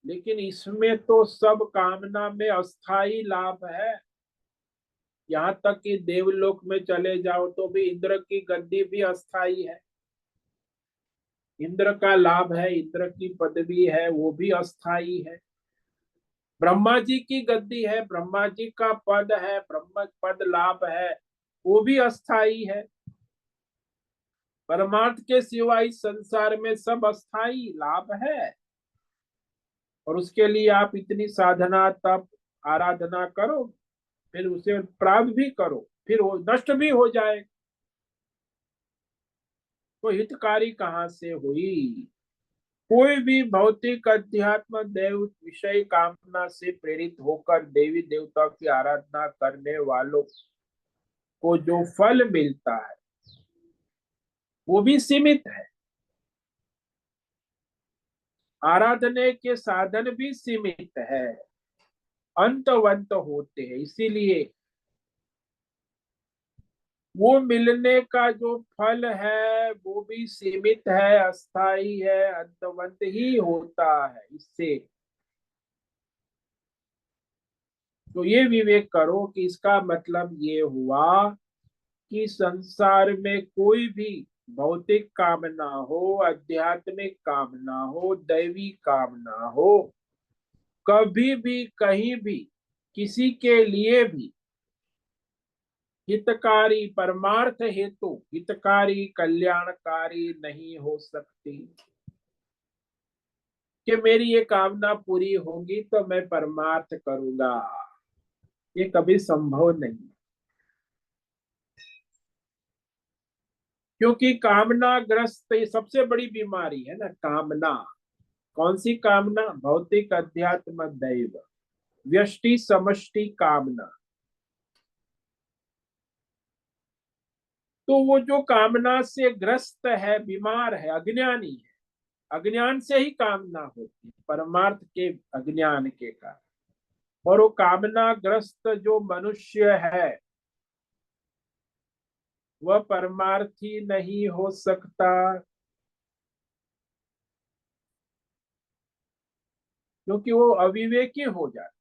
लेकिन इसमें तो सब कामना में अस्थाई लाभ है। यहाँ तक कि देवलोक में चले जाओ तो भी इंद्र की गद्दी भी अस्थाई है, इंद्र का लाभ है, इंद्र की पदवी है, वो भी अस्थाई है। ब्रह्मा जी की गद्दी है, ब्रह्मा जी का पद है, ब्रह्म पद लाभ है, वो भी अस्थाई है। परमार्थ के सिवा इस संसार में सब अस्थाई लाभ है, और उसके लिए आप इतनी साधना तप आराधना करो, फिर उसे प्राप्त भी करो, फिर वो नष्ट भी हो जाए, तो हितकारी कहाँ से हुई? कोई भी भौतिक अध्यात्म देव विषय कामना से प्रेरित होकर देवी देवता की आराधना करने वालों को जो फल मिलता है वो भी सीमित है, आराधने के साधन भी सीमित है, अंतवंत होते हैं। इसीलिए वो मिलने का जो फल है वो भी सीमित है, अस्थाई है, अंतवंत ही होता है। इससे तो ये विवेक करो कि इसका मतलब ये हुआ कि संसार में कोई भी भौतिक कामना हो, आध्यात्मिक कामना हो, दैवी कामना हो, कभी भी कहीं भी किसी के लिए भी हितकारी, परमार्थ हेतु हितकारी, कल्याणकारी नहीं हो सकती। कि मेरी ये कामना पूरी होगी तो मैं परमार्थ करूंगा, ये कभी संभव नहीं। क्योंकि कामना ग्रस्त ये सबसे बड़ी बीमारी है ना, कामना। कौन सी कामना? भौतिक, अध्यात्म, दैव, व्यष्टि समष्टि कामना। तो वो जो कामना से ग्रस्त है, बीमार है, अज्ञानी है, अज्ञान से ही कामना होती है, परमार्थ के अज्ञान के कारण। और वो कामना ग्रस्त जो मनुष्य है वह परमार्थी नहीं हो सकता, क्योंकि वो अविवेकी हो जाता।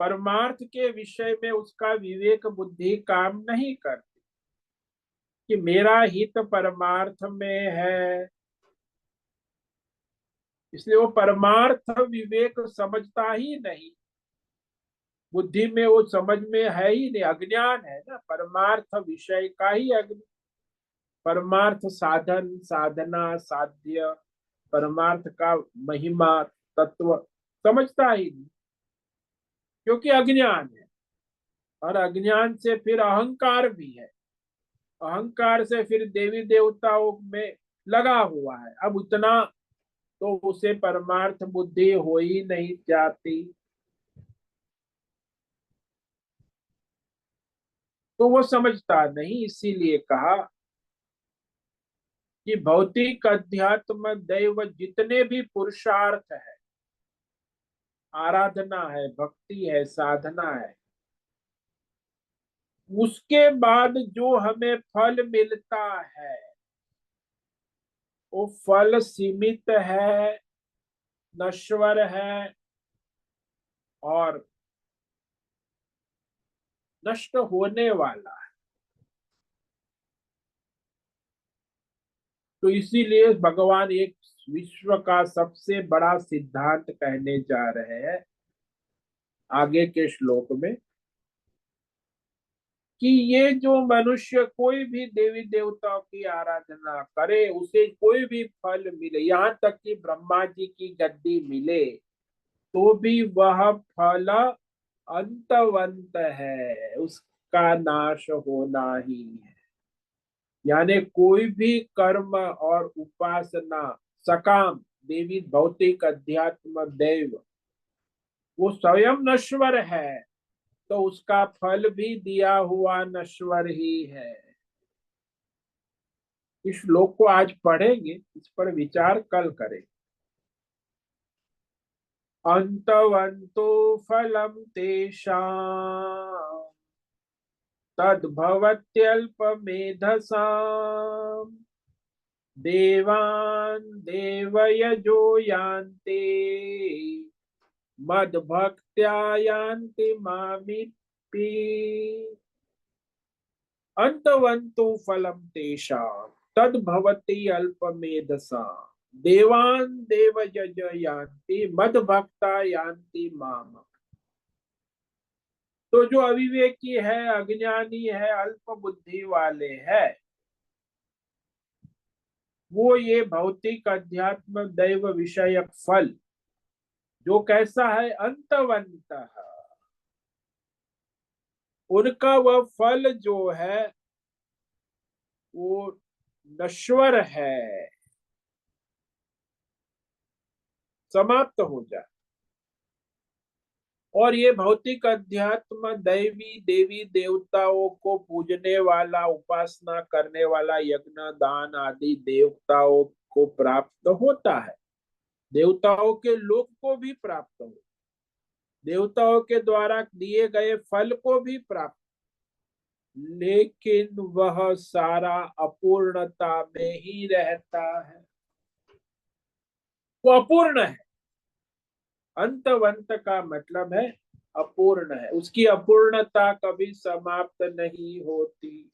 परमार्थ के विषय में उसका विवेक बुद्धि काम नहीं करती कि मेरा हित परमार्थ में है। इसलिए वो परमार्थ विवेक समझता ही नहीं, बुद्धि में वो समझ में है ही नहीं, अज्ञान है ना, परमार्थ विषय का ही अज्ञान। परमार्थ साधन, साधना, साध्य, परमार्थ का महिमा, तत्व समझता ही नहीं, क्योंकि अज्ञान है। और अज्ञान से फिर अहंकार भी है, अहंकार से फिर देवी देवताओं में लगा हुआ है। अब उतना तो उसे परमार्थ बुद्धि हो ही नहीं जाती, तो वो समझता नहीं। इसीलिए कहा कि भौतिक, अध्यात्म, दैव जितने भी पुरुषार्थ है, आराधना है, भक्ति है, साधना है, उसके बाद जो हमें फल मिलता है वो फल सीमित है, नश्वर है और नष्ट होने वाला है। तो इसीलिए भगवान एक विश्व का सबसे बड़ा सिद्धांत कहने जा रहे हैं आगे के श्लोक में, कि ये जो मनुष्य कोई भी देवी देवताओं की आराधना करे, उसे कोई भी फल मिले, यहाँ तक कि ब्रह्मा जी की गद्दी मिले, तो भी वह फल अंतवंत है, उसका नाश होना ही है। यानी कोई भी कर्म और उपासना, सकाम, देवी, भौतिक, अध्यात्म, दैव, वो स्वयं नश्वर है, तो उसका फल भी दिया हुआ नश्वर ही है। इस श्लोक को आज पढ़ेंगे, इस पर विचार कल करें। अंतवंतो फलम तेषां तद्भवत्यल्पमेधसाम् देवान् देवयजो यान्ति मद्भक्त्या यान्ति मामिप्पि। अंतवंतो फलम तेषां तद्भवति अल्पमेधसाम् देवान् देवयज यान्ति मद्भक्ता यान्ति माम। तो जो अविवेकी है, अज्ञानी है, अल्प बुद्धि वाले है, वो ये भौतिक, अध्यात्म, दैव विषयक फल जो कैसा है, अंतवंत, उनका वह फल जो है वो नश्वर है, समाप्त हो जाए। और ये भौतिक, अध्यात्म, दैवी, देवी देवताओं को पूजने वाला, उपासना करने वाला, यज्ञ दान आदि देवताओं को प्राप्त होता है, देवताओं के लोक को भी प्राप्त हो, देवताओं के द्वारा दिए गए फल को भी प्राप्त, लेकिन वह सारा अपूर्णता में ही रहता है, वो अपूर्ण है। अंतवंत का मतलब है अपूर्ण है, उसकी अपूर्णता कभी समाप्त नहीं होती।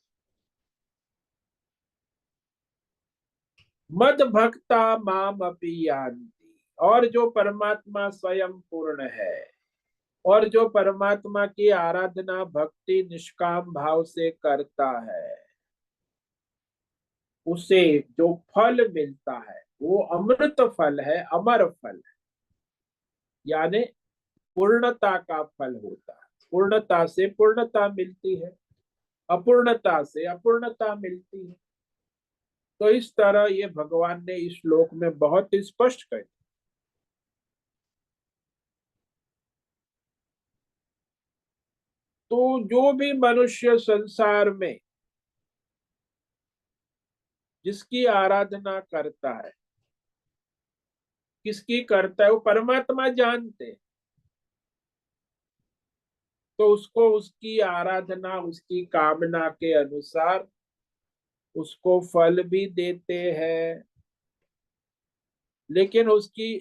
मद भक्ता माम अपि यान्ति, और जो परमात्मा स्वयं पूर्ण है और जो परमात्मा की आराधना भक्ति निष्काम भाव से करता है, उसे जो फल मिलता है वो अमृत फल है, अमर फल है, यानी पूर्णता का फल होता है। पूर्णता से पूर्णता मिलती है, अपूर्णता से अपूर्णता मिलती है। तो इस तरह ये भगवान ने इस श्लोक में बहुत स्पष्ट कर दिया। तो जो भी मनुष्य संसार में जिसकी आराधना करता है, किसकी करता है, वो परमात्मा जानते हैं, तो उसको उसकी आराधना उसकी कामना के अनुसार उसको फल भी देते हैं, लेकिन उसकी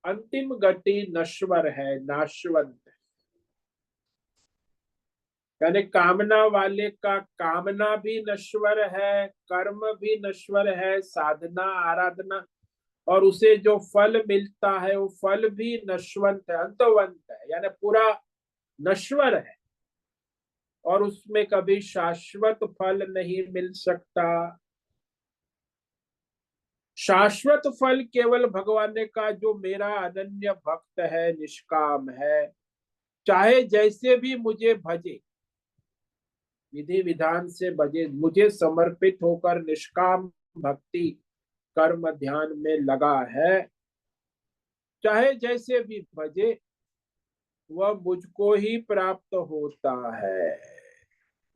अंतिम गति नश्वर है, नाशवंत है। यानी कामना वाले का कामना भी नश्वर है, कर्म भी नश्वर है, साधना आराधना, और उसे जो फल मिलता है वो फल भी नश्वंत है, अंतवंत है, यानी पूरा नश्वर है, और उसमें कभी शाश्वत फल नहीं मिल सकता। शाश्वत फल केवल भगवान ने कहा जो मेरा अनन्य भक्त है, निष्काम है, चाहे जैसे भी मुझे भजे, विधि विधान से भजे, मुझे समर्पित होकर निष्काम भक्ति कर्म ध्यान में लगा है, चाहे जैसे भी भजे, वह मुझको ही प्राप्त होता है,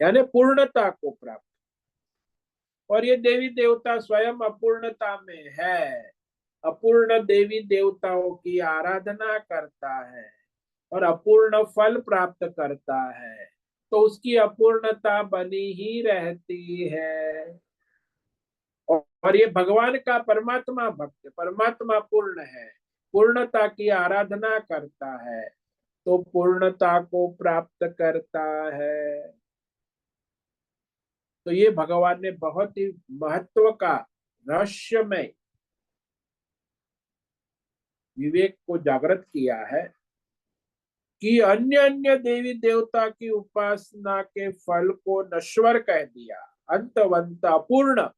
यानी पूर्णता को प्राप्त। और ये देवी देवता स्वयं अपूर्णता में है, अपूर्ण देवी देवताओं की आराधना करता है और अपूर्ण फल प्राप्त करता है, तो उसकी अपूर्णता बनी ही रहती है। और ये भगवान का परमात्मा भक्त, परमात्मा पूर्ण है, पूर्णता की आराधना करता है, तो पूर्णता को प्राप्त करता है। तो ये भगवान ने बहुत ही महत्व का रहस्यमय विवेक को जागृत किया है कि अन्य अन्य देवी देवता की उपासना के फल को नश्वर कह दिया, अंतवंत अपूर्ण,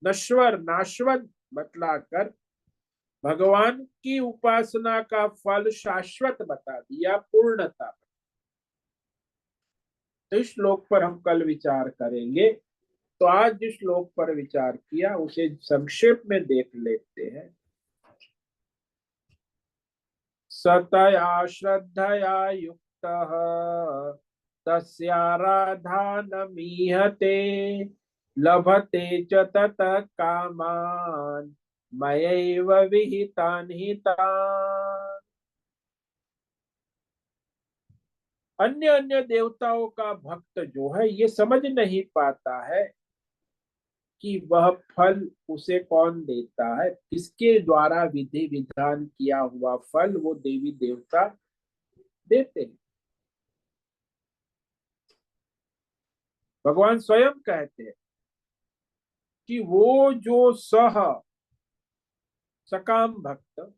नश्वर नाशवंत बतलाकर भगवान की उपासना का फल शाश्वत बता दिया, पूर्णता। तो इस श्लोक पर हम कल विचार करेंगे। तो आज जिस श्लोक पर विचार किया उसे संक्षेप में देख लेते हैं। सतया श्रद्धया युक्तः तस्याराधनमीहते लभते च ततः कामान् मयैव विहितान् हितान्। अन्य अन्य देवताओं का भक्त जो है ये समझ नहीं पाता है कि वह फल उसे कौन देता है, किसके द्वारा विधि विधान किया हुआ फल वो देवी देवता देते हैं। भगवान स्वयं कहते हैं कि वो जो सकाम भक्त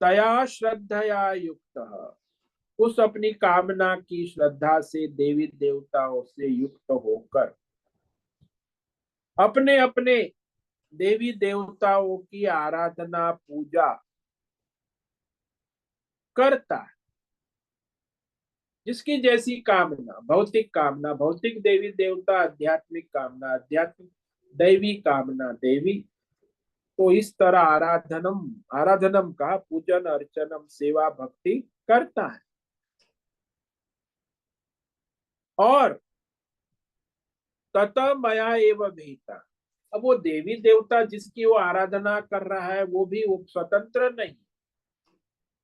तया श्रद्धया युक्त, उस अपनी कामना की श्रद्धा से देवी देवताओं से युक्त होकर अपने अपने देवी देवताओं की आराधना पूजा करता है। जिसकी जैसी कामना, भौतिक कामना भौतिक देवी देवता, आध्यात्मिक कामना आध्यात्मिक, दैवी कामना देवी। तो इस तरह आराधनम आराधनम का पूजन अर्चनम सेवा भक्ति करता है। और ततः मया एवं भीता, अब वो देवी देवता जिसकी वो आराधना कर रहा है वो भी वो स्वतंत्र नहीं,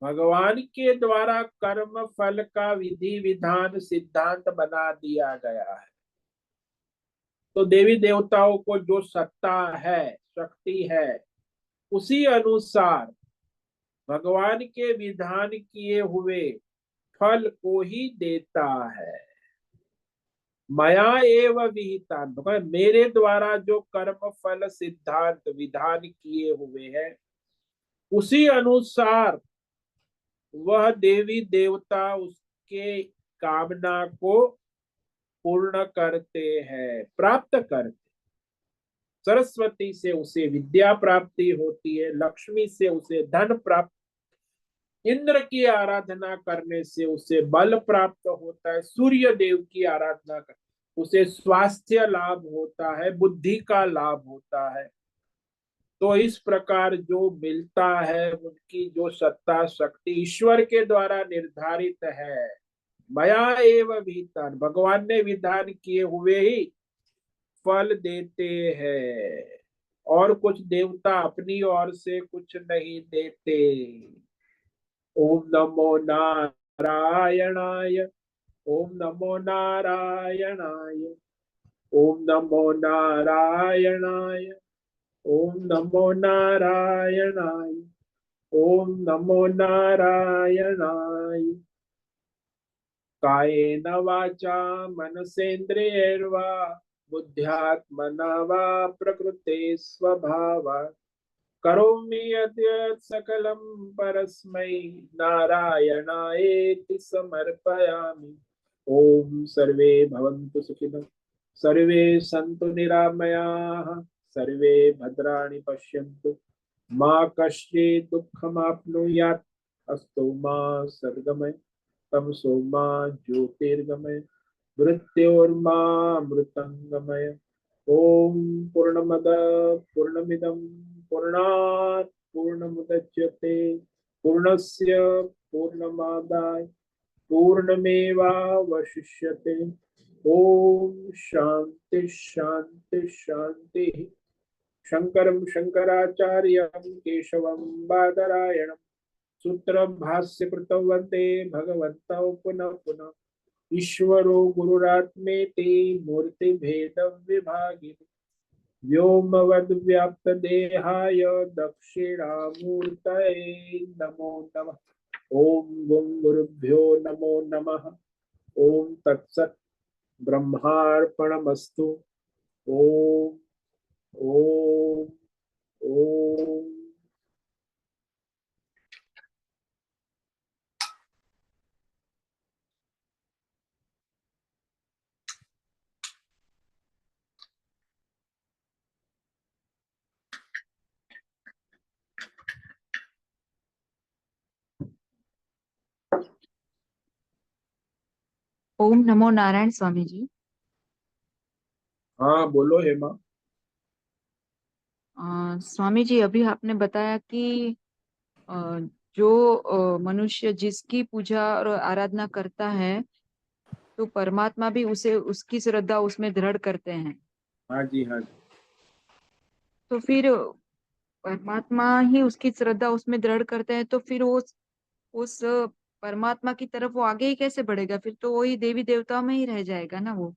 भगवान के द्वारा कर्म फल का विधि विधान सिद्धांत बना दिया गया है। तो देवी देवताओं को जो सत्ता है, शक्ति है, उसी अनुसार भगवान के विधान किए हुए फल को ही देता है। मया एव विहितान, तो मेरे द्वारा जो कर्म फल सिद्धांत विधान किए हुए हैं उसी अनुसार वह देवी देवता उसके कामना को पूर्ण करते हैं, प्राप्त करते। सरस्वती से उसे विद्या प्राप्ति होती है, लक्ष्मी से उसे धन प्राप्त, इंद्र की आराधना करने से उसे बल प्राप्त होता है, सूर्य देव की आराधना कर उसे स्वास्थ्य लाभ होता है, बुद्धि का लाभ होता है। तो इस प्रकार जो मिलता है उनकी जो सत्ता शक्ति ईश्वर के द्वारा निर्धारित है। मया एव विहितान, भगवान ने विधान किए हुए ही फल देते हैं, और कुछ देवता अपनी ओर से कुछ नहीं देते। ओम नमो नारायणाय, ओम नमो नारायणाय, ओम नमो नारायणाय, ओम नमो नारायणाय, ओम नमो नारायणाय। कायेन वाचा मनसेन्द्रियैर्वा बुद्ध्यात्मना वा प्रकृते स्वभावात् करोमि यद्यत् सकलं परस्मै नारायणायेति समर्पयामि। ओम सर्वे भवन्तु सुखिनः, सर्वे सन्तु निरामयाः, सर्वे भद्राणि पश्यन्तु, मा कश्चित् दुःखमाप्नुयात्। अस्तु मा सद्गमय, तमसो मा ज्योतिर्गमय, मृत्योर्मा मृतंगमय। ओम पूर्णमद पूर्णमिदं पूर्णात् पूर्णमुदच्यते पूर्णस्य पूर्णमादाय पूर्णमेवावशिष्यते। ओम शांति शांति शांति। शंकरं शंकराचार्यं केशवं बादरायणं सूत्र भाष्य कृतौ वंदे भगवन्तौ पुनः पुनः। ईश्वरो गुरुरात्मेति मूर्ति भेद विभागिनि व्योमवद्व्याप्त देहाय दक्षिणामूर्तये नमो नमः। ओम गुं गुरुभ्यो नमो नमः। ओम तत्सत् ब्रह्मार्पणमस्तु। ओम ओम ओम।
ओम नमो नारायण स्वामी जी।
हाँ बोलो हेमा।
स्वामी जी, अभी आपने बताया कि अ, जो मनुष्य जिसकी पूजा और आराधना करता है तो परमात्मा भी उसे उसकी श्रद्धा उसमें दृढ़ करते हैं।
हाँ जी हाँ जी।
तो फिर परमात्मा ही उसकी श्रद्धा उसमें दृढ़ करते हैं, तो फिर वो उस परमात्मा की तरफ वो आगे ही कैसे बढ़ेगा? फिर तो वही देवी देवताओं में ही रह जाएगा ना वो।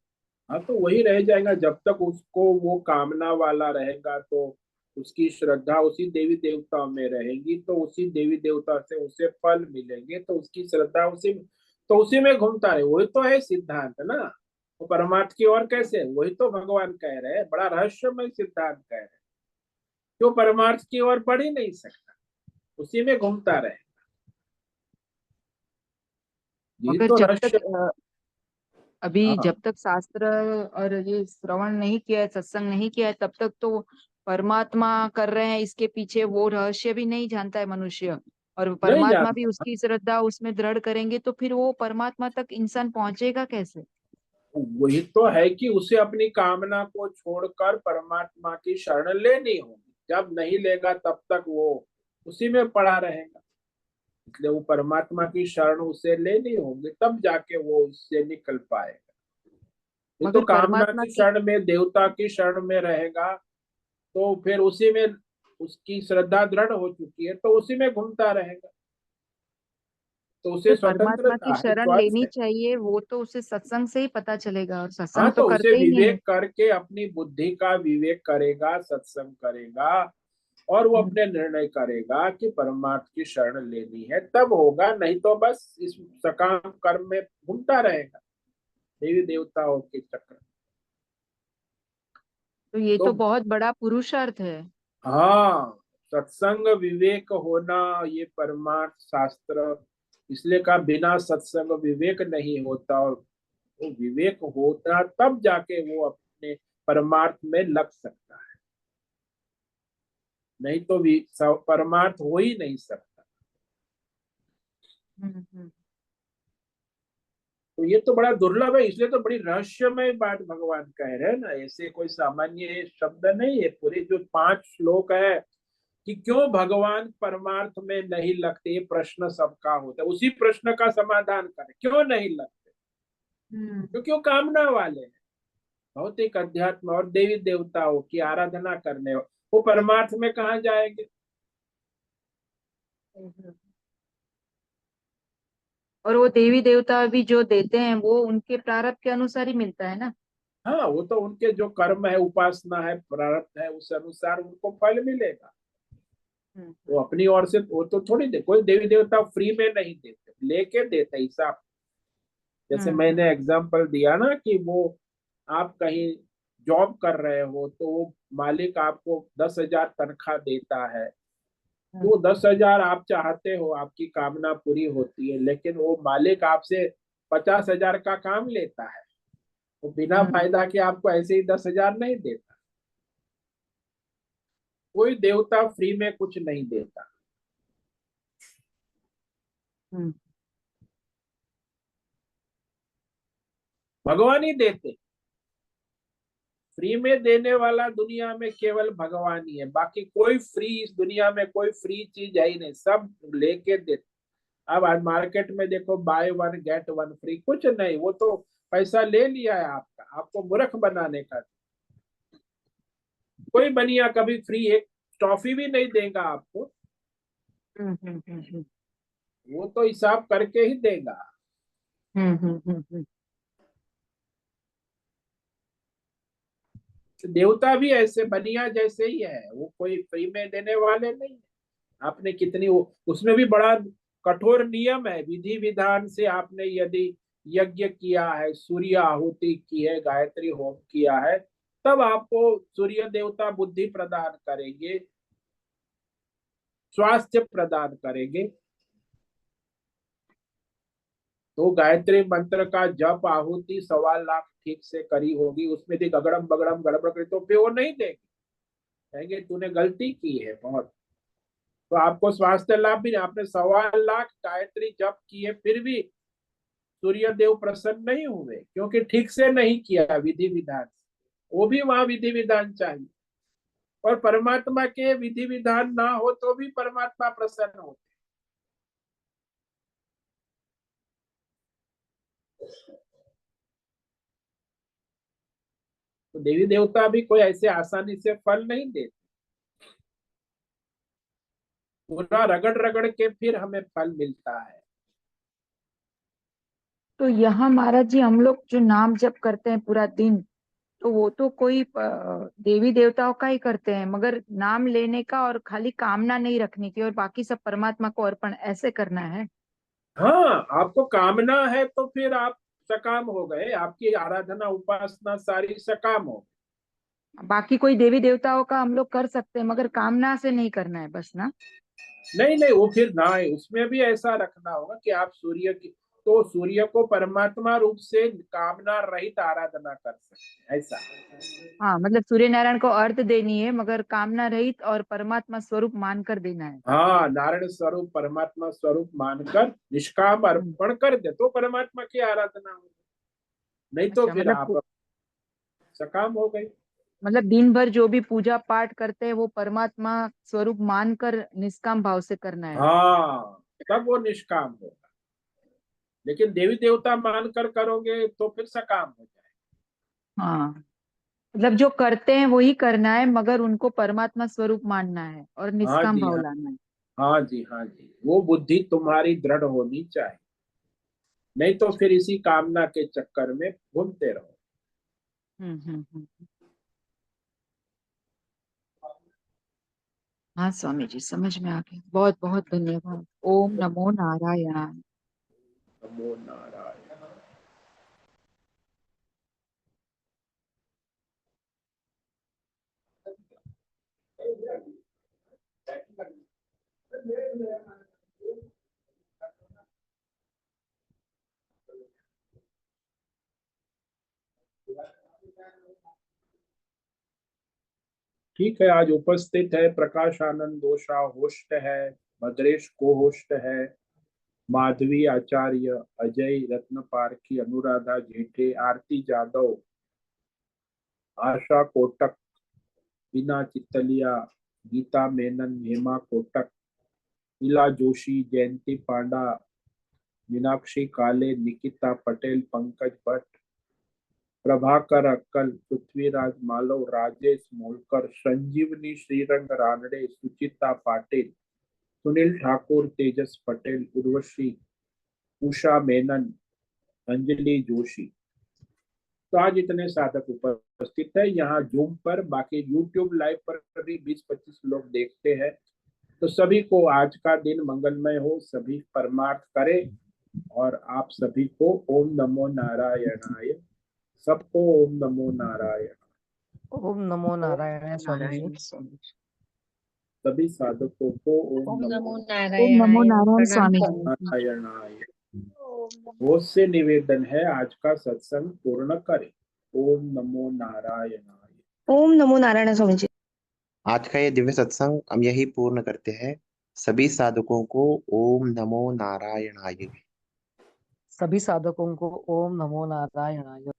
हाँ तो वही रह जाएगा जब तक उसको वो कामना वाला रहेगा, तो उसकी श्रद्धा उसी देवी देवता में रहेगी, तो उसी देवी देवता से उसे फल मिलेंगे, तो उसकी श्रद्धा उसी में घूमता रहे। वही तो है सिद्धांत ना। वो परमार्थ की ओर कैसे, वही तो भगवान कह रहे हैं, बड़ा रहस्यमय सिद्धांत कह रहे हैं। क्यों परमार्थ की ओर बढ़ ही नहीं सकता, उसी में घूमता रहे। यही
मगर
तो
जब तक
रहस्य।
अभी
हाँ
जब तक शास्त्र और ये श्रवण नहीं किया है, सत्संग नहीं किया है, तब तक तो परमात्मा कर रहे हैं, इसके पीछे वो रहस्य भी नहीं जानता है मनुष्य। और
नहीं
परमात्मा भी
जानता।
उसकी श्रद्धा उसमें दृढ़ करेंगे तो फिर वो परमात्मा तक इंसान पहुंचेगा कैसे?
वही तो है कि उसे अपनी कामना को छोड़कर परमात्मा की शरण लेनी होगी। जब नहीं लेगा तब तक वो उसी में पड़ा रहेगा। इसलिए वो परमात्मा की शरण उसे लेनी होगी, तब जाके वो उससे निकल पाएगा। ये तो
मगर
कामना
परमात्मा
की
की
शरण में, देवता की शरण में रहेगा, तो फिर उसी में उसकी श्रद्धा दृढ़ हो चुकी है, तो उसी में घूमता रहेगा। तो उसे
फिर परमात्मा की
स्वतंत्रता है,
शरण
चॉइस
लेनी
है।
चाहिए, वो तो उसे सत्संग से ही पता चलेगा, और
हाँ
सत्संग तो
तो उसे
करते ही नहीं है।
विवेक करके अपनी बुद्धि का विवेक करेगा, सत्संग करेगा, और वो
हम्म।
अपने निर्णय करेगा कि परमार्थ की शरण लेनी है, तब होगा। नहीं तो बस इस सकाम कर्म में घूमता रहेगा। देवी देवताओं के चक्कर।
तो ये
तो
तो बहुत बड़ा पुरुषार्थ है।
हाँ, सत्संग विवेक होना, ये परमार्थ शास्त्र, इसलिए कहा बिना सत्संग विवेक नहीं होता, और वो विवेक होता तब जाके वो अपने परमार्थ में लग सकता है, नहीं तो परमार्थ हो ही नहीं सकता।
हम्म।
तो ये तो बड़ा दुर्लभ है, इसलिए तो बड़ी रहस्यमय बात भगवान कह रहे हैं ना, ऐसे कोई सामान्य शब्द नहीं है। पूरे जो 5 श्लोक है कि क्यों भगवान परमार्थ में नहीं लगते, ये प्रश्न सबका होता है, उसी प्रश्न का समाधान करें, क्यों नहीं लगते?
हम्म।
क्योंकि वो कामना वाले हैं। भौतिक अध्यात्म और देवी देवताओं की आराधना करने, वो परमार्थ में कहाँ जाएंगे?
हम्म। और वो देवी देवता भी जो देते हैं वो उनके प्रारब्ध के अनुसार ही मिलता है ना।
हाँ, वो तो उनके जो कर्म है, उपासना है, प्रारब्ध है, उस अनुसार उनको फल मिलेगा। वो अपनी ओर से वो तो थोड़ी दे, कोई देवी देवता फ्री में नहीं देते, लेके देते हिसाब। जैसे
हम्म।
मैंने एग्जांपल दिया ना कि वो आप कहीं जॉब कर रहे हो, तो वो मालिक आपको 10,000 तनख्वाह देता है, तो 10,000 आप चाहते हो, आपकी कामना पूरी होती है, लेकिन वो मालिक आपसे 50,000 का काम लेता है। वो बिना
हम्म।
फायदा के आपको ऐसे ही 10,000 नहीं देता। कोई देवता फ्री में कुछ नहीं देता,
हम्म।
भगवान ही देते। फ्री में देने वाला दुनिया में केवल भगवान ही है, बाकी कोई फ्री इस दुनिया में कोई फ्री चीज है ही नहीं, सब लेके देते। अब आज मार्केट में देखो, by one get one free, कुछ नहीं, वो तो पैसा ले लिया है आपका, आपको मूर्ख बनाने का। कोई बनिया कभी फ्री एक टॉफी भी नहीं देगा आपको,
हम्म।
वो तो हिसाब करके ही देगा।
हम्म।
देवता भी ऐसे बनिया जैसे ही है, वो कोई फ्री में देने वाले नहीं है। आपने कितनी उसमें भी बड़ा कठोर नियम है, विधि विधान से आपने यदि यज्ञ किया है, सूर्य आहुति की है, गायत्री होम किया है, तब आपको सूर्य देवता बुद्धि प्रदान करेंगे, स्वास्थ्य प्रदान करेंगे। तो गायत्री मंत्र का जप आहुति 1.25 लाख ठीक से करी होगी, उसमें भी गगड़म बगड़म गड़बड़ करी तो फिर वो नहीं देंगे, कहेंगे तूने गलती की है बहुत। तो आपको स्वास्थ्य लाभ भी नहीं, आपने 1.25 लाख गायत्री जप किए फिर भी सूर्य देव प्रसन्न नहीं हुए, क्योंकि ठीक से नहीं किया विधि विधान। वो भी वहां विधि विधान चाहिए, और परमात्मा के विधि विधान ना हो तो भी परमात्मा प्रसन्न होते। तो देवी देवता भी कोई ऐसे आसानी से फल नहीं देते, पूरा रगड़ रगड़ के फिर हमें फल मिलता है।
तो यहाँ महाराज जी हम लोग जो नाम जप करते हैं पूरा दिन, तो वो तो कोई देवी देवताओं का ही करते हैं, मगर नाम लेने का और खाली कामना नहीं रखने की और बाकी सब परमात्मा को अर्पण ऐसे करना है।
हाँ, आपको कामना है तो फिर आप सकाम हो गए, आपकी आराधना उपासना सारी सकाम हो।
बाकी कोई देवी देवताओं का हम लोग कर सकते हैं मगर कामना से नहीं करना है बस ना।
नहीं नहीं, वो फिर ना है, उसमें भी ऐसा रखना होगा कि आप सूर्य की, तो सूर्य को परमात्मा रूप से कामना रहित आराधना कर सकते हैं, ऐसा।
हाँ मतलब सूर्य नारायण को अर्थ देनी है मगर कामना रहित और परमात्मा स्वरूप मानकर देना है।
हाँ, नारायण स्वरूप परमात्मा स्वरूप मानकर निष्काम
हम्म।
अर्पण कर दे तो परमात्मा की आराधना हो, नहीं तो
अच्छा
फिर
मतलब
आप सकाम हो गए।
मतलब दिन भर जो भी पूजा पाठ करते हैं वो परमात्मा स्वरूप मानकर निष्काम भाव से करना है।
हाँ, तब वो निष्काम होगा, लेकिन देवी देवता मानकर करोगे तो फिर सकाम हो जाए।
हाँ मतलब जो करते हैं वही करना है मगर उनको परमात्मा स्वरूप मानना है और
हाँ
निष्काम
जी,
भाव
हाँ,
लाना है।
हाँ जी, हाँ जी, वो बुद्धि तुम्हारी दृढ़ होनी चाहिए, नहीं तो फिर इसी कामना के चक्कर में घूमते रहो।
हम्म। हाँ स्वामी जी समझ में आ गया, बहुत बहुत धन्यवाद। ओम नमो नारायण।
नमो नारायण। ठीक है, आज उपस्थित है प्रकाश आनंद दोषा होस्ट है, भद्रेश को होस्ट है, माधवी आचार्य, अजय रत्न पारखी, अनुराधा जेठे, आरती जादव, आशा कोटक, बीना चितलिया, गीता मेनन, हेमा कोटक, इला जोशी, जयंती पांडा, मीनाक्षी काले, निकिता पटेल, पंकज भट्ट, प्रभाकर अक्कल, पृथ्वीराज मालव, राजेश मोलकर, संजीवनी श्रीरंग रानडे, सुचिता पाटिल, सुनील ठाकुर, तेजस पटेल, उर्वशी, उषा मेनन, अंजलि जोशी। तो आज इतने साधक उपस्थित है यहाँ जूम पर, बाकी यूट्यूब लाइव पर भी 20-25 लोग देखते हैं। तो सभी को आज का दिन मंगलमय हो, सभी परमार्थ करें। और आप सभी को ओम नमो नारायणाय, सबको ओम नमो नारायण।
ओम नमो नारायण स्वामी जी।
सभी साधकों को ओम
ओम
नमो
नमो
ओम
नारायणाय
नमो नारायण
प्रणाम
स्वामी
स्वामी
जी।
जी।
नारायणाय। बहुत से निवेदन है, आज का सत्संग पूर्ण करें। ओम नमो नारायणाय।
ओम नमो नारायण स्वामी जी।
आज का ये दिव्य सत्संग हम यही पूर्ण करते हैं। सभी साधकों को ओम नमो नारायणाय।
सभी साधकों को ओम नमो नारायणाय।